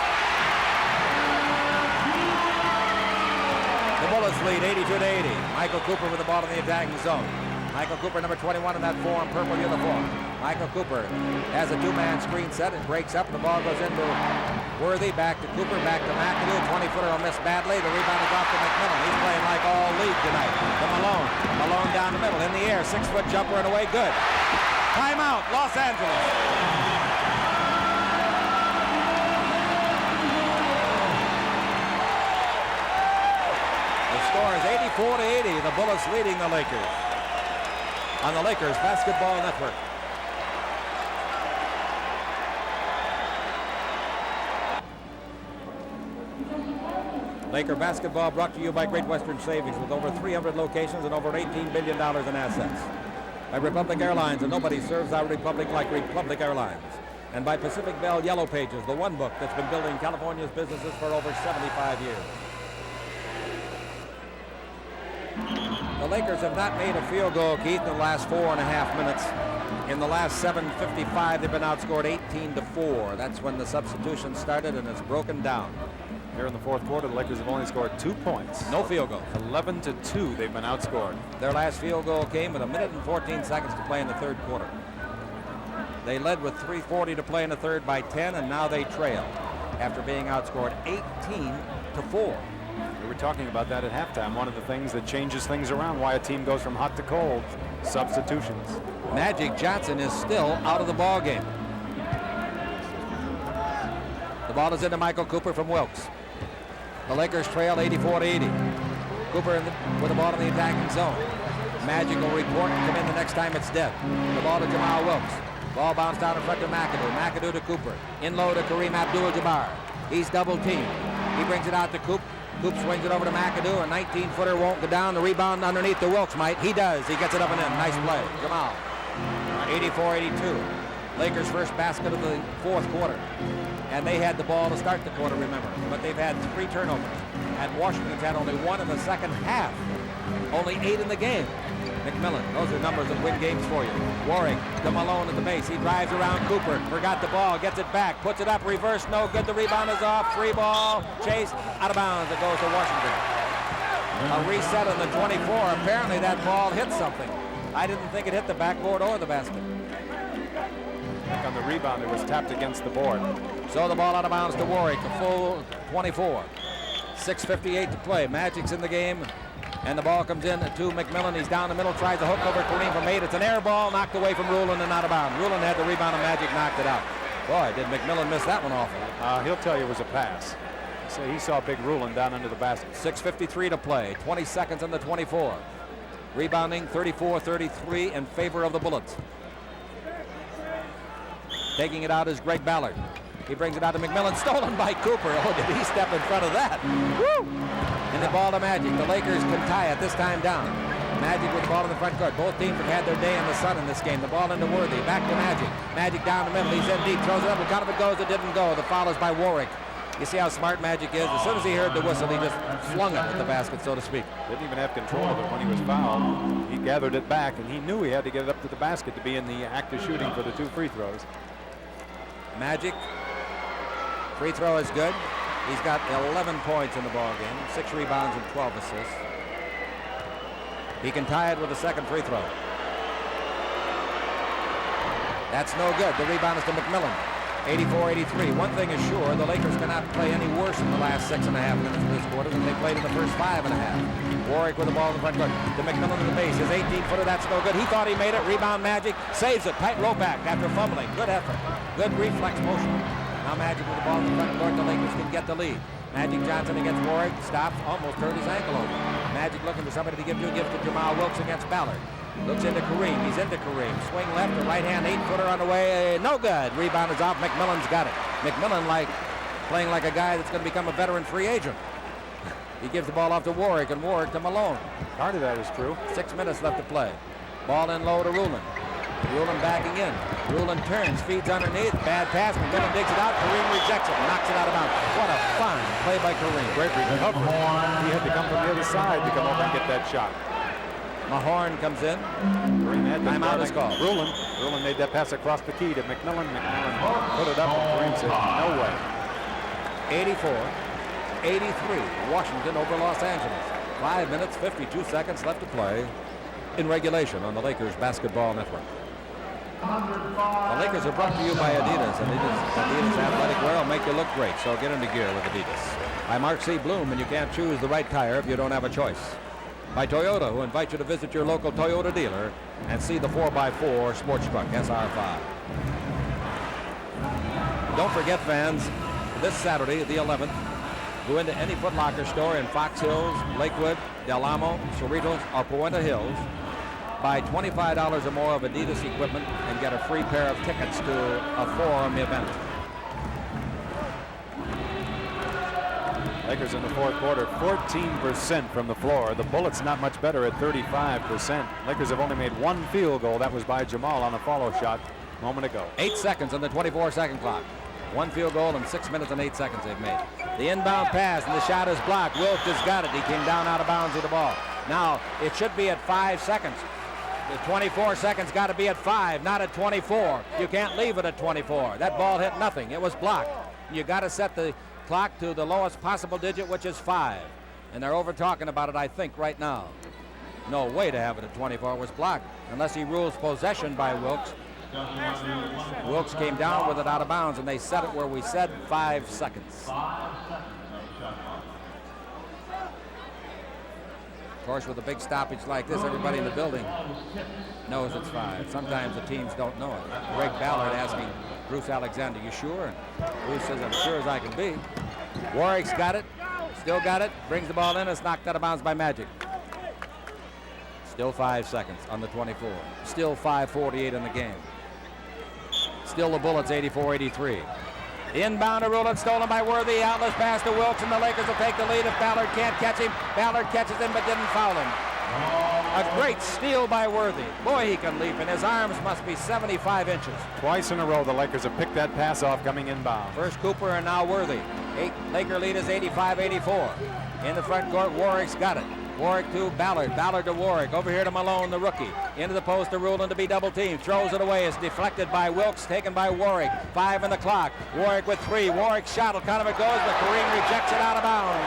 The Bullets lead 82-80. Michael Cooper with the ball in the attacking zone. Michael Cooper, number 21 in that form, purple uniform. Michael Cooper has a 2-man screen set. It breaks up. The ball goes into Worthy, back to Cooper, back to McAdoo. 20-footer will miss badly. The rebound is off to McMillan. He's playing like all league tonight. To Malone. Malone down the middle, in the air. 6-foot jumper and away, good. Timeout, Los Angeles. Score is 84-80. The Bullets leading the Lakers on the Lakers Basketball Network. Laker basketball brought to you by Great Western Savings, with over 300 locations and over $18 billion in assets. By Republic Airlines, and nobody serves our republic like Republic Airlines. And by Pacific Bell Yellow Pages, the one book that's been building California's businesses for over 75 years. The Lakers have not made a field goal, Keith, in the last 4.5 minutes. In the last 7:55, they've been outscored 18-4. That's when the substitution started, and it's broken down. Here in the fourth quarter, the Lakers have only scored 2 points. No field goal. 11-2, they've been outscored. Their last field goal came with 1 minute and 14 seconds to play in the third quarter. They led with 3:40 to play in the third by 10, and now they trail after being outscored 18-4. We were talking about that at halftime. One of the things that changes things around, why a team goes from hot to cold, substitutions. Magic Johnson is still out of the ball game. The ball is into Michael Cooper from Wilkes. The Lakers trail 84-80. Cooper with the ball in the attacking zone. Magic will report and come in the next time it's dead. The ball to Jamal Wilkes. Ball bounced out in front to McAdoo. McAdoo to Cooper. In low to Kareem Abdul-Jabbar. He's double teamed. He brings it out to Coop. Coop swings it over to McAdoo. A 19-footer won't go down. The rebound underneath to Wilkes might. He does. He gets it up and in. Nice play. Jamal. 84-82. Lakers' first basket of the fourth quarter. And they had the ball to start the quarter, remember. But they've had 3 turnovers. And Washington's had only 1 in the second half. Only 8 in the game. McMillan, those are numbers that win games for you. Warwick to Malone at the base. He drives around Cooper. Forgot the ball. Gets it back. Puts it up. Reverse. No good. The rebound is off. Free ball. Chase. Out of bounds. It goes to Washington. A reset on the 24. Apparently that ball hit something. I didn't think it hit the backboard or the basket. On the rebound, it was tapped against the board. So the ball out of bounds to Warwick. A full 24. 6:58 to play. Magic's in the game. And the ball comes in to McMillan. He's down the middle, tries to hook over Kareem from 8. It's an air ball, knocked away from Rulon and out of bounds. Rulon had the rebound and Magic knocked it out. Boy, did McMillan miss that one awful. He'll tell you it was a pass. So he saw big Rulon down under the basket. 6:53 to play, 20 seconds on the 24. Rebounding 34-33 in favor of the Bullets. Taking it out is Greg Ballard. He brings it out to McMillan, stolen by Cooper. Oh, did he step in front of that? Woo! And the ball to Magic. The Lakers can tie it, this time down. Magic with the ball in the front court. Both teams have had their day in the sun in this game. The ball into Worthy. Back to Magic. Magic down the middle. He's in deep. Throws it up. What kind of it goes? It didn't go. The foul is by Warwick. You see how smart Magic is? As soon as he heard the whistle, he just flung it at the basket, so to speak. Didn't even have control of it when he was fouled. He gathered it back, and he knew he had to get it up to the basket to be in the act of shooting for the 2 free throws. Magic. Free throw is good. He's got 11 points in the ball game, 6 rebounds and 12 assists. He can tie it with a second free throw. That's no good. The rebound is to McMillan. 84-83. One thing is sure, the Lakers cannot play any worse in the last 6.5 minutes of this quarter than they played in the first 5.5. Warwick with the ball in the front court. To McMillan to the base. His 18-footer, that's no good. He thought he made it. Rebound Magic. Saves it. Tight row back after fumbling. Good effort. Good reflex motion. Now Magic with the ball in the front court. The Lakers can get the lead. Magic Johnson against Warwick. Stops. Almost hurt his ankle over. Magic looking for somebody to give to. Gives to Jamal Wilkes against Ballard. Looks into Kareem. He's into Kareem. Swing left to right hand. 8-footer on the way. No good. Rebound is off. McMillan's got it. McMillan playing like a guy that's going to become a veteran free agent. He gives the ball off to Warwick and Warwick to Malone. Part of that is true. 6 minutes left to play. Ball in low to Rulon. Rulon backing in. Rulon turns, feeds underneath. Bad pass. McMillan digs it out. Kareem rejects it. Knocks it out of bounds. What a fine play by Kareem. Great recovery. He had to come from the other side to come over and get that shot. Mahorn comes in. Timeout is called. Rulon made that pass across the key to McMillan. McMillan put it up, and Kareem said, no way. 84-83. Washington over Los Angeles. 5 minutes, 52 seconds left to play in regulation on the Lakers Basketball Network. The Lakers are brought to you by Adidas. Adidas athletic wear will make you look great, so get into gear with Adidas. By Mark C. Bloom, and you can't choose the right tire if you don't have a choice. By Toyota, who invite you to visit your local Toyota dealer and see the 4x4 sports truck SR5. Don't forget, fans, this Saturday, the 11th, go into any Foot Locker store in Fox Hills, Lakewood, Del Amo, Cerritos, or Puente Hills. Buy $25 or more of Adidas equipment and get a free pair of tickets to a Forum event. Lakers in the fourth quarter, 14% from the floor. The Bullets not much better at 35%. Lakers have only made 1 field goal. That was by Jamal on a follow shot a moment ago. 8 seconds on the 24-second clock. 1 field goal in 6 minutes and 8 seconds they've made. The inbound pass, and the shot is blocked. Wilkes has got it. He came down out of bounds with the ball. Now, it should be at 5 seconds. The 24 seconds got to be at 5, not at 24. You can't leave it at 24. That ball hit nothing. It was blocked. You got to set the clock to the lowest possible digit, which is 5. And they're over talking about it, I think, right now. No way to have it at 24. It was blocked, unless he rules possession by Wilkes. Wilkes came down with it out of bounds, and they set it where we said 5 seconds. Of course, with a big stoppage like this, everybody in the building knows it's 5. Sometimes the teams don't know it. Greg Ballard asking Bruce Alexander, you sure? And Bruce says, I'm sure as I can be. Warwick's got it. Still got it. Brings the ball in. It's knocked out of bounds by Magic. Still 5 seconds on the 24. Still 5:48 in the game. Still the Bullets 84-83. Inbound to Rulon, stolen by Worthy. Outless pass to Wilkes, and the Lakers will take the lead if Ballard can't catch him. Ballard catches him but didn't foul him. A great steal by Worthy. Boy, he can leap, and his arms must be 75 inches. Twice in a row, the Lakers have picked that pass off coming inbound. First Cooper and now Worthy. Laker lead is 85-84. In the front court, Warwick's got it. Warwick to Ballard. Ballard to Warwick. Over here to Malone, the rookie. Into the post to Rulon to be double teamed. Throws it away. It's deflected by Wilkes. Taken by Warwick. 5 in the clock. Warwick with 3. Warwick's shot will kind of it goes, but Kareem rejects it out of bounds.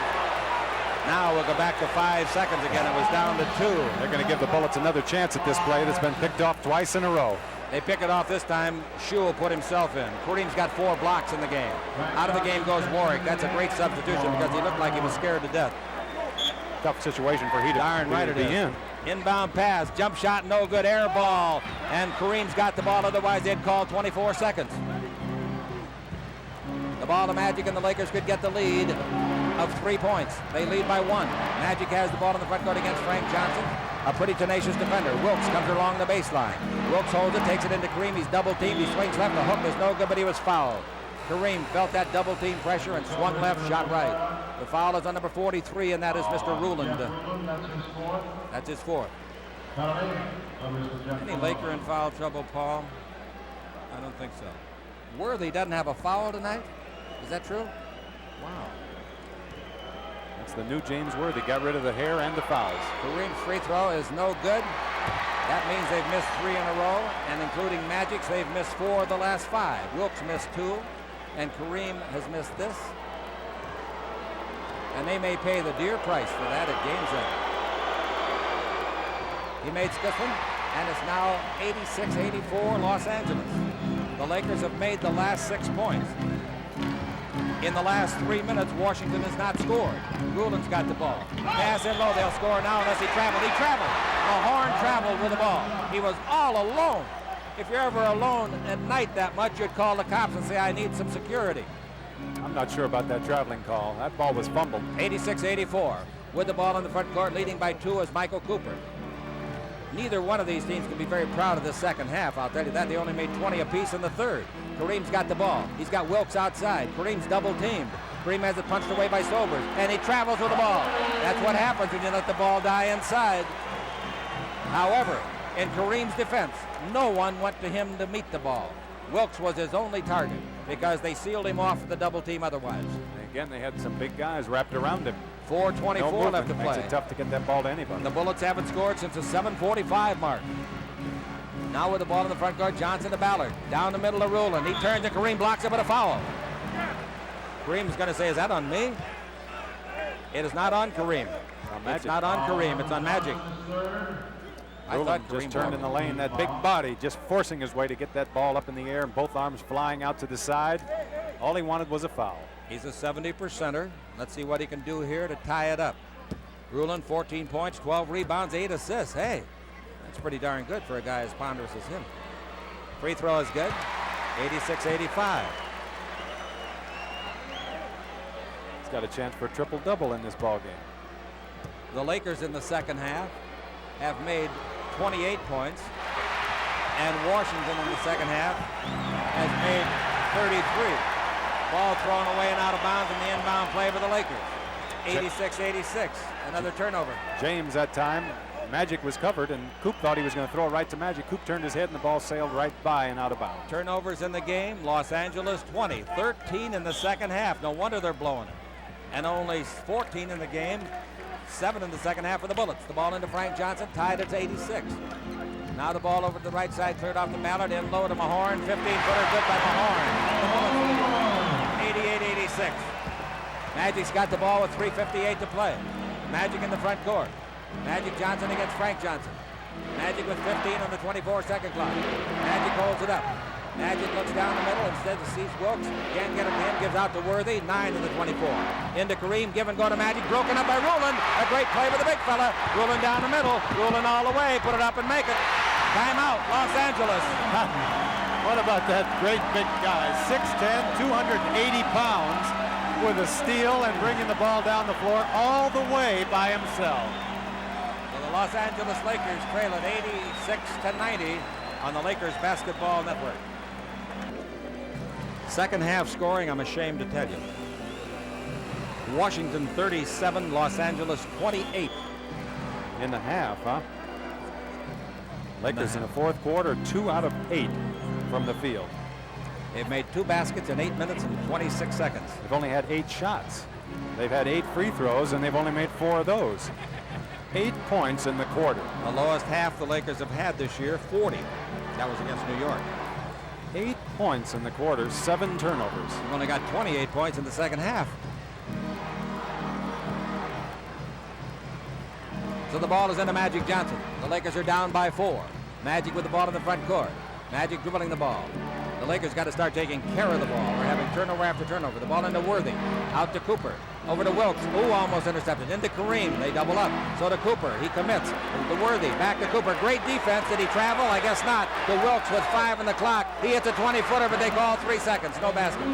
Now we'll go back to 5 seconds again. It was down to 2. They're going to give the Bullets another chance at this play that's been picked off twice in a row. They pick it off this time. Shule put himself in. Kareem's got 4 blocks in the game. Out of the game goes Warwick. That's a great substitution because he looked like he was scared to death. Tough situation for Heaton. Darn right it is. Inbound pass, jump shot, no good, air ball. And Kareem's got the ball, otherwise they'd call 24 seconds. The ball to Magic, and the Lakers could get the lead of 3 points. They lead by 1. Magic has the ball in the front court against Frank Johnson, a pretty tenacious defender. Wilkes comes along the baseline. Wilkes holds it, takes it into Kareem. He's double teamed. He swings left. The hook is no good, but he was fouled. Kareem felt that double team pressure and swung left, shot right. The foul is on number 43, and that is Mr. Ruland. That's his 4th. Any Laker in foul trouble, Paul? I don't think so. Worthy doesn't have a foul tonight? Is that true? Wow. That's the new James Worthy. Got rid of the hair and the fouls. Kareem's free throw is no good. That means they've missed 3 in a row, and including Magic's, they've missed 4 of the last 5. Wilkes missed 2, and Kareem has missed this. And they may pay the dear price for that at game's end. He made this one, and it's now 86-84 Los Angeles. The Lakers have made the last 6 points. In the last 3 minutes, Washington has not scored. Ruland's got the ball. Pass in low, they'll score now unless he traveled. He traveled. Mahorn traveled with the ball. He was all alone. If you're ever alone at night that much, you'd call the cops and say, I need some security. I'm not sure about that traveling call. That ball was fumbled. 86-84. With the ball in the front court, leading by 2 is Michael Cooper. Neither one of these teams can be very proud of the second half, I'll tell you that. They only made 20 apiece in the third. Kareem's got the ball. He's got Wilkes outside. Kareem's double teamed. Kareem has it punched away by Sobers, and he travels with the ball. That's what happens when you let the ball die inside. However, in Kareem's defense, no one went to him to meet the ball. Wilkes was his only target because they sealed him off with the double team otherwise. Again, they had some big guys wrapped around him. 4:24 left to play. Makes it tough to get that ball to anybody. The Bullets haven't scored since the 7:45 mark. Now with the ball in the front court, Johnson to Ballard. Down the middle of Ruland. He turns to Kareem, blocks it with a foul. Kareem's going to say, is that on me? It is not on Kareem. It's not on Kareem. It's on Magic. I thought Ruland just Kareem turned in the lane. That big body just forcing his way to get that ball up in the air, and both arms flying out to the side. All he wanted was a foul. He's a 70%er. Let's see what he can do here to tie it up. Ruland, 14 points, 12 rebounds, 8 assists. Hey, that's pretty darn good for a guy as ponderous as him. Free throw is good. 86-85. He's got a chance for a triple-double in this ball game. The Lakers in the second half have made 28 points, and Washington in the second half has made 33. Ball thrown away and out of bounds in the inbound play for the Lakers. 86-86, another turnover. James that time, Magic was covered, and Coop thought he was going to throw it right to Magic. Coop turned his head, and the ball sailed right by and out of bounds. Turnovers in the game. Los Angeles 20, 13 in the second half. No wonder they're blowing it. And only 14 in the game, 7 in the second half for the Bullets. The ball into Frank Johnson, tied at 86. Now the ball over to the right side, cleared off the Ballard, in low to Mahorn. 15-footer good by Mahorn. 88-86. Magic's got the ball with 3:58 to play. Magic in the front court. Magic Johnson against Frank Johnson. Magic with 15 on the 24-second clock. Magic holds it up. Magic looks down the middle, instead sees Wilkes. Can't get it to him, gives out to Worthy. 9 in the 24. Into Kareem, give and go to Magic. Broken up by Ruland. A great play by the big fella. Ruland down the middle. Ruland all the way. Put it up and make it. Timeout, Los Angeles. What about that great big guy? 6'10", 280 pounds. with a steal and bringing the ball down the floor all the way by himself. So the Los Angeles Lakers trail at 86-90 on the Lakers Basketball Network. Second half scoring, I'm ashamed to tell you. Washington 37, Los Angeles 28. In the half, huh? Lakers in the fourth quarter, 2 out of 8 from the field. They've made 2 baskets in 8 minutes and 26 seconds. They've only had 8 shots. They've had 8 free throws, and they've only made 4 of those. 8 points in the quarter. The lowest half the Lakers have had this year, 40. That was against New York. 8 points in the quarter, 7 turnovers. They've only got 28 points in the second half. So the ball is into Magic Johnson. The Lakers are down by 4. Magic with the ball in the front court. Magic dribbling the ball. The Lakers got to start taking care of the ball. We're having turnover after turnover. The ball into Worthy. Out to Cooper. Over to Wilkes. Ooh, almost intercepted. Into Kareem. They double up. So to Cooper. He commits. To Worthy. Back to Cooper. Great defense. Did he travel? I guess not. To Wilkes with 5 on the clock. He hits a 20-footer, but they call 3 seconds. No basket.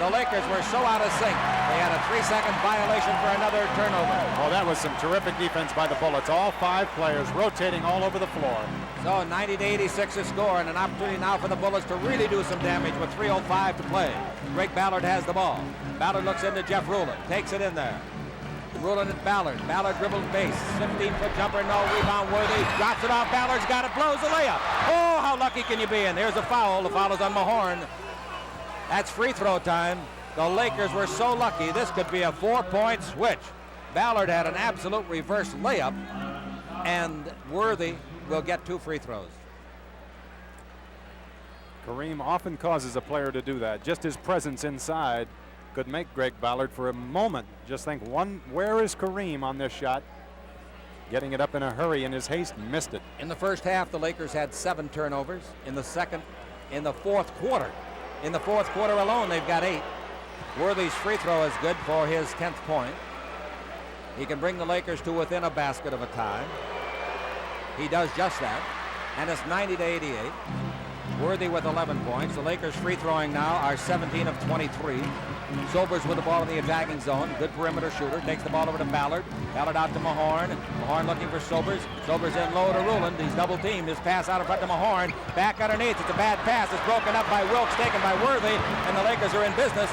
The Lakers were so out of sync. They had a 3-second violation for another turnover. Oh, that was some terrific defense by the Bullets. All 5 players rotating all over the floor. So 90-86 is score, and an opportunity now for the Bullets to really do some damage with 3:05 to play. Greg Ballard has the ball. Ballard looks into Jeff Ruland, takes it in there. Ruland at Ballard. Ballard dribbles base. 15-foot jumper, no rebound. Worthy drops it off. Ballard's got it, blows the layup. Oh, how lucky can you be? And there's a foul. The foul is on Mahorn. That's free throw time. The Lakers were so lucky. This could be a 4-point switch. Ballard had an absolute reverse layup, and Worthy will get 2 free throws. Kareem often causes a player to do that. Just his presence inside could make Greg Ballard for a moment just think, where is Kareem on this shot? Getting it up in a hurry in his haste, missed it. In the first half, the Lakers had 7 turnovers. In the fourth quarter. In the fourth quarter alone, they've got 8. Worthy's free throw is good for his 10th point. He can bring the Lakers to within a basket of a tie. He does just that, and it's 90-88. Worthy with 11 points. The Lakers free throwing now are 17 of 23. Sobers with the ball in the attacking zone. Good perimeter shooter. Takes the ball over to Ballard. Ballard out to Mahorn. Mahorn looking for Sobers. Sobers in low to Ruland. He's double teamed. His pass out in front to Mahorn. Back underneath. It's a bad pass. It's broken up by Wilkes, taken by Worthy, and the Lakers are in business.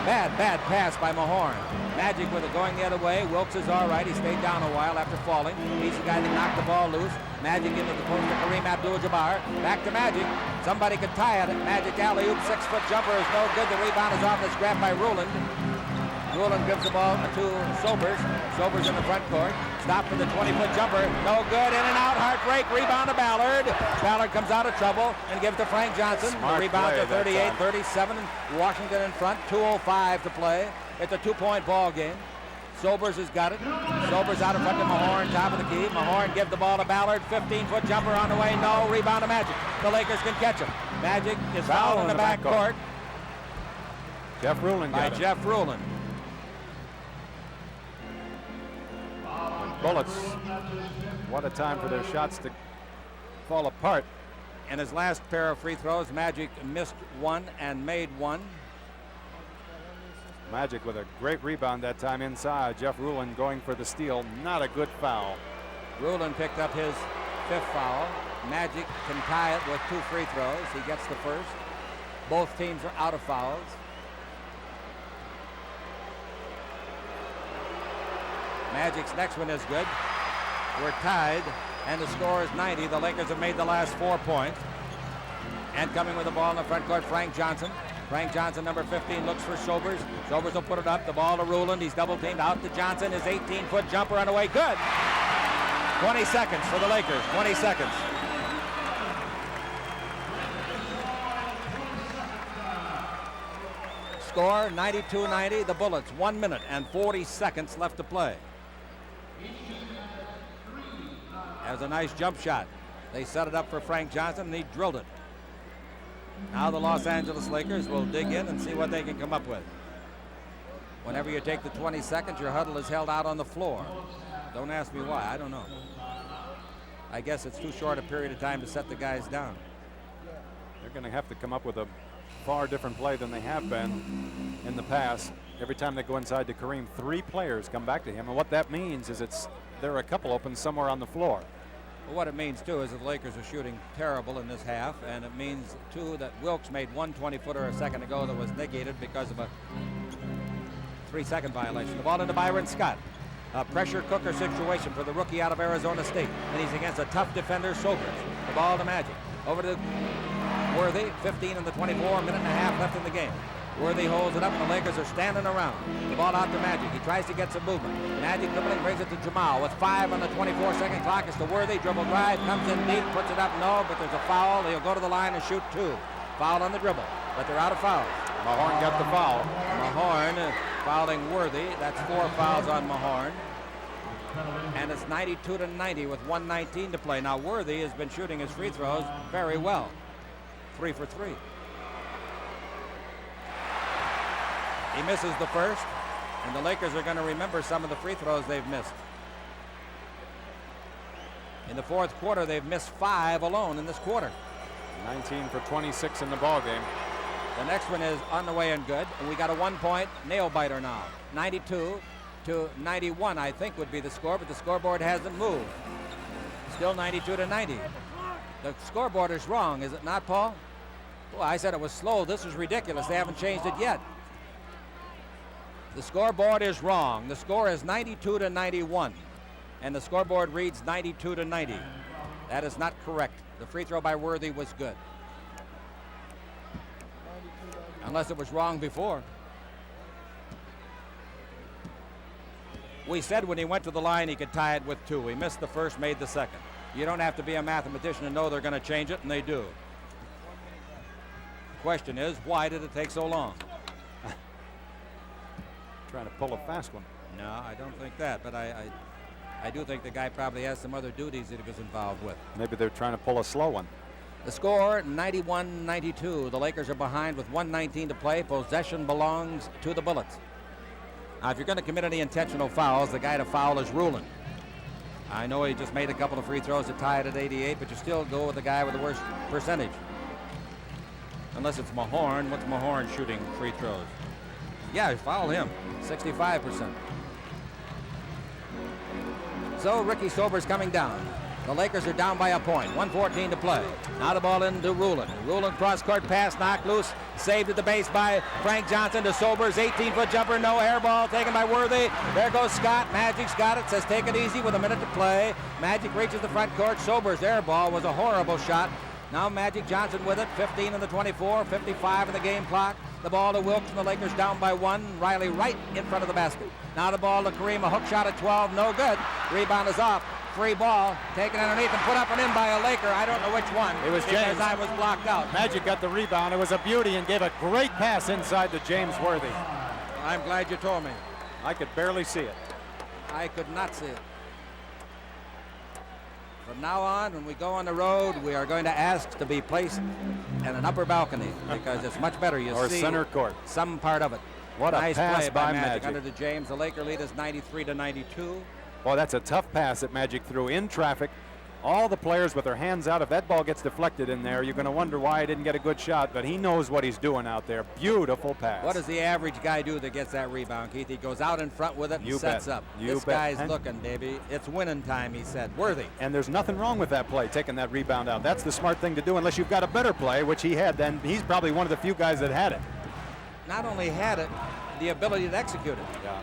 Bad pass by Mahorn. Magic with it going the other way. Wilkes is all right. He stayed down a while after falling. He's the guy that knocked the ball loose. Magic into the post to Kareem Abdul-Jabbar. Back to Magic. Somebody could tie it. Magic alley-oop. 6-foot jumper is no good. The rebound is off. It's grabbed by Ruland. Ruland gives the ball to Sobers. Sobers in the front court. Stop for the 20-foot jumper. No good. In and out. Heartbreak. Rebound to Ballard. Ballard comes out of trouble and gives to Frank Johnson. Smart the rebound to play 38-37. Washington in front. 2:05 to play. It's a 2-point ball game. Sobers has got it. Sobers out in front of Mahorn, top of the key. Mahorn gives the ball to Ballard. 15-foot jumper on the way. No. Rebound to Magic. The Lakers can catch him. Magic is fouled in the back court Jeff Ruland by got it. Jeff Ruland. Bullets, what a time for their shots to fall apart. In his last pair of free throws, Magic missed 1 and made 1. Magic with a great rebound that time inside. Jeff Ruland going for the steal. Not a good foul. Ruland picked up his 5th foul. Magic can tie it with 2 free throws. He gets the first. Both teams are out of fouls. Magic's next one is good. We're tied, and the score is 90. The Lakers have made the last 4 points. And coming with the ball in the front court, Frank Johnson. Frank Johnson, number 15, looks for Sobers. Sobers will put it up. The ball to Ruland. He's double teamed out to Johnson. His 18-foot jumper on the way. Good. 20 seconds for the Lakers. 20 seconds. Score 92-90. The Bullets. 1 minute and 40 seconds left to play. That was a nice jump shot. They set it up for Frank Johnson, and he drilled it. Now the Los Angeles Lakers will dig in and see what they can come up with. Whenever you take the 20 seconds, your huddle is held out on the floor. Don't ask me why. I don't know. I guess it's too short a period of time to set the guys down. They're going to have to come up with a far different play than they have been in the past. Every time they go inside to Kareem, 3 players come back to him. And what that means is there are a couple open somewhere on the floor. Well, what it means, too, is that the Lakers are shooting terrible in this half. And it means, too, that Wilkes made one 20-footer a second ago that was negated because of a 3-second violation. The ball into Byron Scott. A pressure cooker situation for the rookie out of Arizona State. And he's against a tough defender, Sobers. The ball to Magic. Over to Worthy. 15 in the 24, minute and a half left in the game. Worthy holds it up, and the Lakers are standing around. The ball out to Magic. He tries to get some movement. Magic dribbling, brings it to Jamal with 5 on the 24-second clock. It's to Worthy. Dribble drive, comes in deep, puts it up. No, but there's a foul. He'll go to the line and shoot 2. Foul on the dribble, but they're out of fouls. Mahorn got the foul. Mahorn fouling Worthy. That's 4 fouls on Mahorn. And it's 92-90 with 1:19 to play. Now Worthy has been shooting his free throws very well. 3 for 3. He misses the first, and the Lakers are going to remember some of the free throws they've missed. In the fourth quarter, they've missed 5 alone in this quarter. 19 for 26 in the ball game. The next one is on the way and good, and we got a 1-point nail biter now. 92-91, I think, would be the score, but the scoreboard hasn't moved. Still 92-90. The scoreboard is wrong, is it not, Paul? Oh, I said it was slow. This is ridiculous. They haven't changed it yet. The scoreboard is wrong. The score is 92-91, and the scoreboard reads 92-90. That is not correct. The free throw by Worthy was good. Unless it was wrong before. We said when he went to the line he could tie it with 2. He missed the first, made the second. You don't have to be a mathematician to know they're going to change it, and they do. The question is, why did it take so long? Trying to pull a fast one. No, I don't think that, but I do think the guy probably has some other duties that he was involved with. Maybe they're trying to pull a slow one. The score, 91-92. The Lakers are behind with 1:19 to play. Possession belongs to the Bullets. Now, if you're going to commit any intentional fouls, the guy to foul is Rulin. I know he just made a couple of free throws to tie it at 88, but you still go with the guy with the worst percentage. Unless it's Mahorn. What's Mahorn shooting free throws? Yeah, foul him. 65%. So Ricky Sobers coming down. The Lakers are down by a point. 1:14 to play. Now the ball into Rulin. Rulin cross-court pass, knocked loose. Saved at the base by Frank Johnson to Sobers. 18-foot jumper, no air ball taken by Worthy. There goes Scott. Magic's got it. Says take it easy with a minute to play. Magic reaches the front court. Sobers' air ball was a horrible shot. Now Magic Johnson with it. 15 in the 24, 55 in the game clock. The ball to Wilkes and the Lakers down by 1. Riley right in front of the basket. Now the ball to Kareem. A hook shot at 12. No good. Rebound is off. Free ball taken underneath and put up and in by a Laker. I don't know which one. It was James. Because I was blocked out. Magic got the rebound. It was a beauty and gave a great pass inside to James Worthy. I'm glad you told me. I could barely see it. I could not see it. From now on, when we go on the road, we are going to ask to be placed in an upper balcony because it's much better. You or see center court. Some part of it. What a nice pass play by by Magic. Magic. Under to James. The Laker lead is 93-92. Boy, that's a tough pass that Magic threw in traffic. All the players with their hands out. If that ball gets deflected in there, you're going to wonder why he didn't get a good shot, but he knows what he's doing out there. Beautiful pass. What does the average guy do that gets that rebound, Keith? He goes out in front with it and You sets bet. up. You This bet. guy's And- looking, baby. It's winning time, he said. Worthy. And there's nothing wrong with that play, taking that rebound out. That's the smart thing to do unless you've got a better play, which he had. Then he's probably one of the few guys that had it. Not only had it, the ability to execute it. Yeah,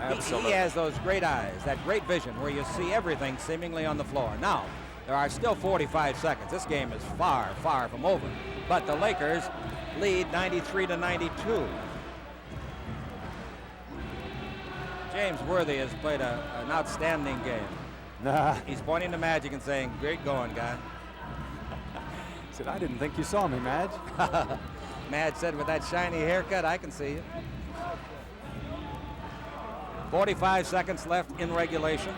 He absolutely. has those great eyes, that great vision where you see everything seemingly on the floor. Now, there are still 45 seconds. This game is far, far from over. But the Lakers lead 93-92. James Worthy has played an outstanding game. Nah. He's pointing to Magic and saying, great going, guy. He said, I didn't think you saw me, Madge. Madge said, with that shiny haircut, I can see you. 45 seconds left in regulation.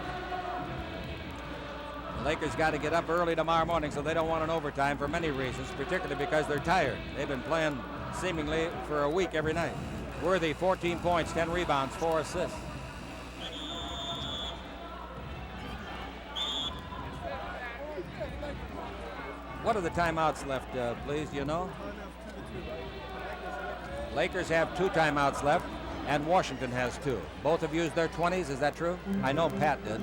The Lakers got to get up early tomorrow morning, so they don't want an overtime for many reasons, particularly because they're tired. They've been playing seemingly for a week every night. Worthy, 14 points, 10 rebounds, 4 assists. What are the timeouts left, please? Do you know? Lakers have 2 timeouts left. and Washington has 2. Both have used their 20s, is that true? I know Pat did.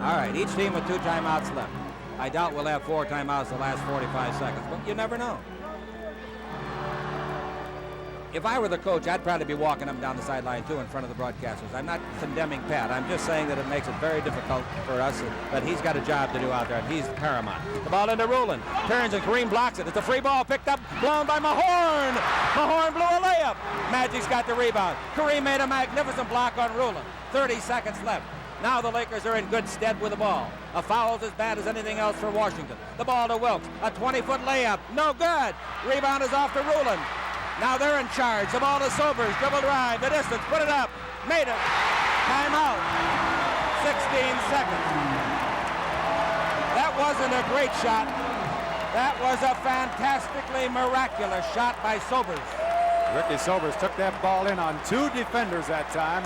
All right, each team with 2 timeouts left. I doubt we'll have 4 timeouts the last 45 seconds, but you never know. If I were the coach, I'd probably be walking up down the sideline too in front of the broadcasters. I'm not condemning Pat. I'm just saying that it makes it very difficult for us, but he's got a job to do out there, and he's paramount. The ball into Rulin. Turns and Kareem blocks it. It's a free ball picked up, blown by Mahorn. Mahorn blew a layup. Magic's got the rebound. Kareem made a magnificent block on Rulin. 30 seconds left. Now the Lakers are in good stead with the ball. A foul's as bad as anything else for Washington. The ball to Wilkes. A 20-foot layup. No good. Rebound is off to Rulin. Now they're in charge. The ball to Sobers. Dribble drive. The distance. Put it up. Made it. Timeout. 16 seconds. That wasn't a great shot. That was a fantastically miraculous shot by Sobers. Ricky Sobers took that ball in on 2 defenders that time.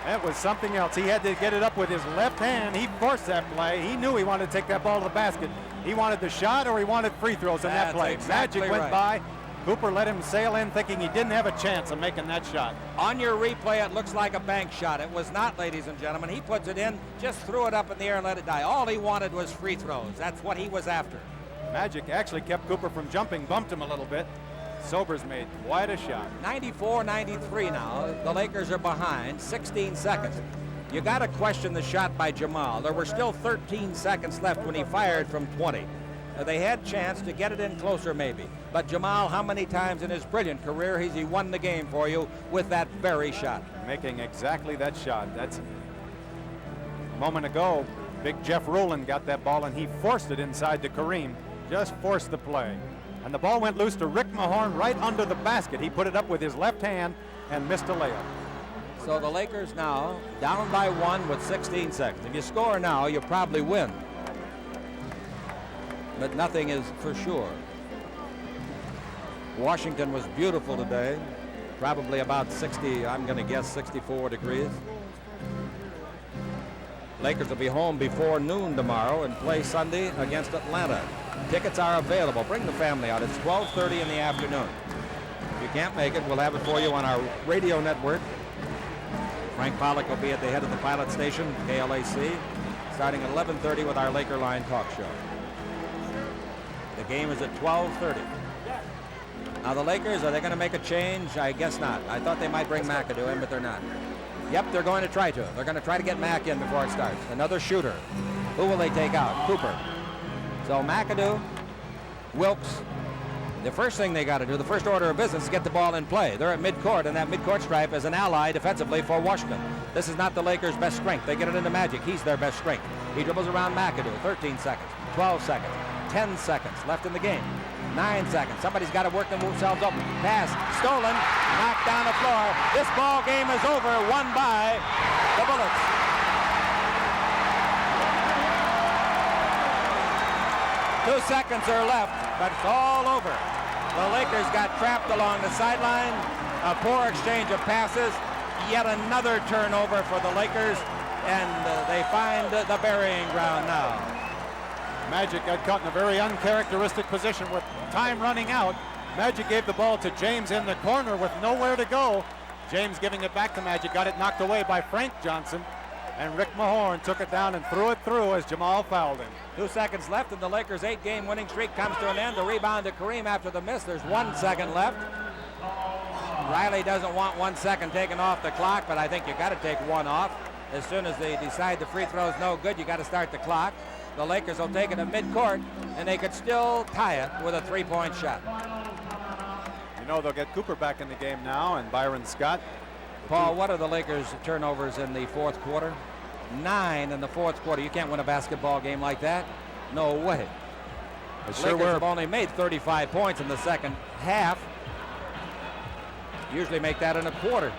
That was something else. He had to get it up with his left hand. He forced that play. He knew he wanted to take that ball to the basket. He wanted the shot or he wanted free throws in that play. Exactly Magic went right. by. Cooper let him sail in thinking he didn't have a chance of making that shot. On your replay, it looks like a bank shot. It was not, ladies and gentlemen. He puts it in, just threw it up in the air and let it die. All he wanted was free throws. That's what he was after. Magic actually kept Cooper from jumping, bumped him a little bit. Sobers made quite a shot. 94-93 now. The Lakers are behind. 16 seconds. You got to question the shot by Jamal. There were still 13 seconds left when he fired from 20. They had chance to get it in closer maybe. But Jamal, how many times in his brilliant career has he won the game for you with that very shot? Making exactly that shot. That's a moment ago, big Jeff Rulin got that ball and he forced it inside to Kareem. Just forced the play. And the ball went loose to Rick Mahorn right under the basket. He put it up with his left hand and missed a layup. So the Lakers now down by 1 with 16 seconds. If you score now, you probably win. But nothing is for sure. Washington was beautiful today. Probably about 60, I'm going to guess 64 degrees. Lakers will be home before noon tomorrow and play Sunday against Atlanta. Tickets are available. Bring the family out. It's 12:30 in the afternoon. If you can't make it, we'll have it for you on our radio network. Frank Pollock will be at the head of the pilot station, KLAC, starting at 11:30 with our Laker Line talk show. The game is at 12:30. Now the Lakers, are they going to make a change? I guess not. I thought they might bring McAdoo in, but they're not. Yep, they're going to try to. They're going to try to get Mac in before it starts. Another shooter. Who will they take out? Cooper. So McAdoo, Wilkes. The first thing they got to do, the first order of business, is get the ball in play. They're at midcourt, and that midcourt stripe is an ally defensively for Washington. This is not the Lakers' best strength. They get it into Magic. He's their best strength. He dribbles around McAdoo. 13 seconds, 12 seconds, 10 seconds left in the game. 9 seconds. Somebody's got to work themselves open. Pass stolen, knocked down the floor. This ball game is over, won by the Bullets. Two seconds are left, but it's all over. The Lakers got trapped along the sideline. A poor exchange of passes. Yet another turnover for the Lakers, and they find the burying ground now. Magic got caught in a very uncharacteristic position with time running out. Magic gave the ball to James in the corner with nowhere to go. James giving it back to Magic, got it knocked away by Frank Johnson. And Rick Mahorn took it down and threw it through as Jamal fouled him. 2 seconds left, and the Lakers' 8-game winning streak comes to an end. The rebound to Kareem after the miss. There's 1 second left. Riley doesn't want 1 second taken off the clock, but I think you got to take 1 off. As soon as they decide the free throw's no good, you got to start the clock. The Lakers will take it at midcourt, and they could still tie it with a 3-point shot. You know, they'll get Cooper back in the game now, and Byron Scott. Paul, what are the Lakers' turnovers in the fourth quarter? 9 in the fourth quarter. You can't win a basketball game like that. No way. The Lakers have only made 35 points in the second half. Usually make that in a quarter.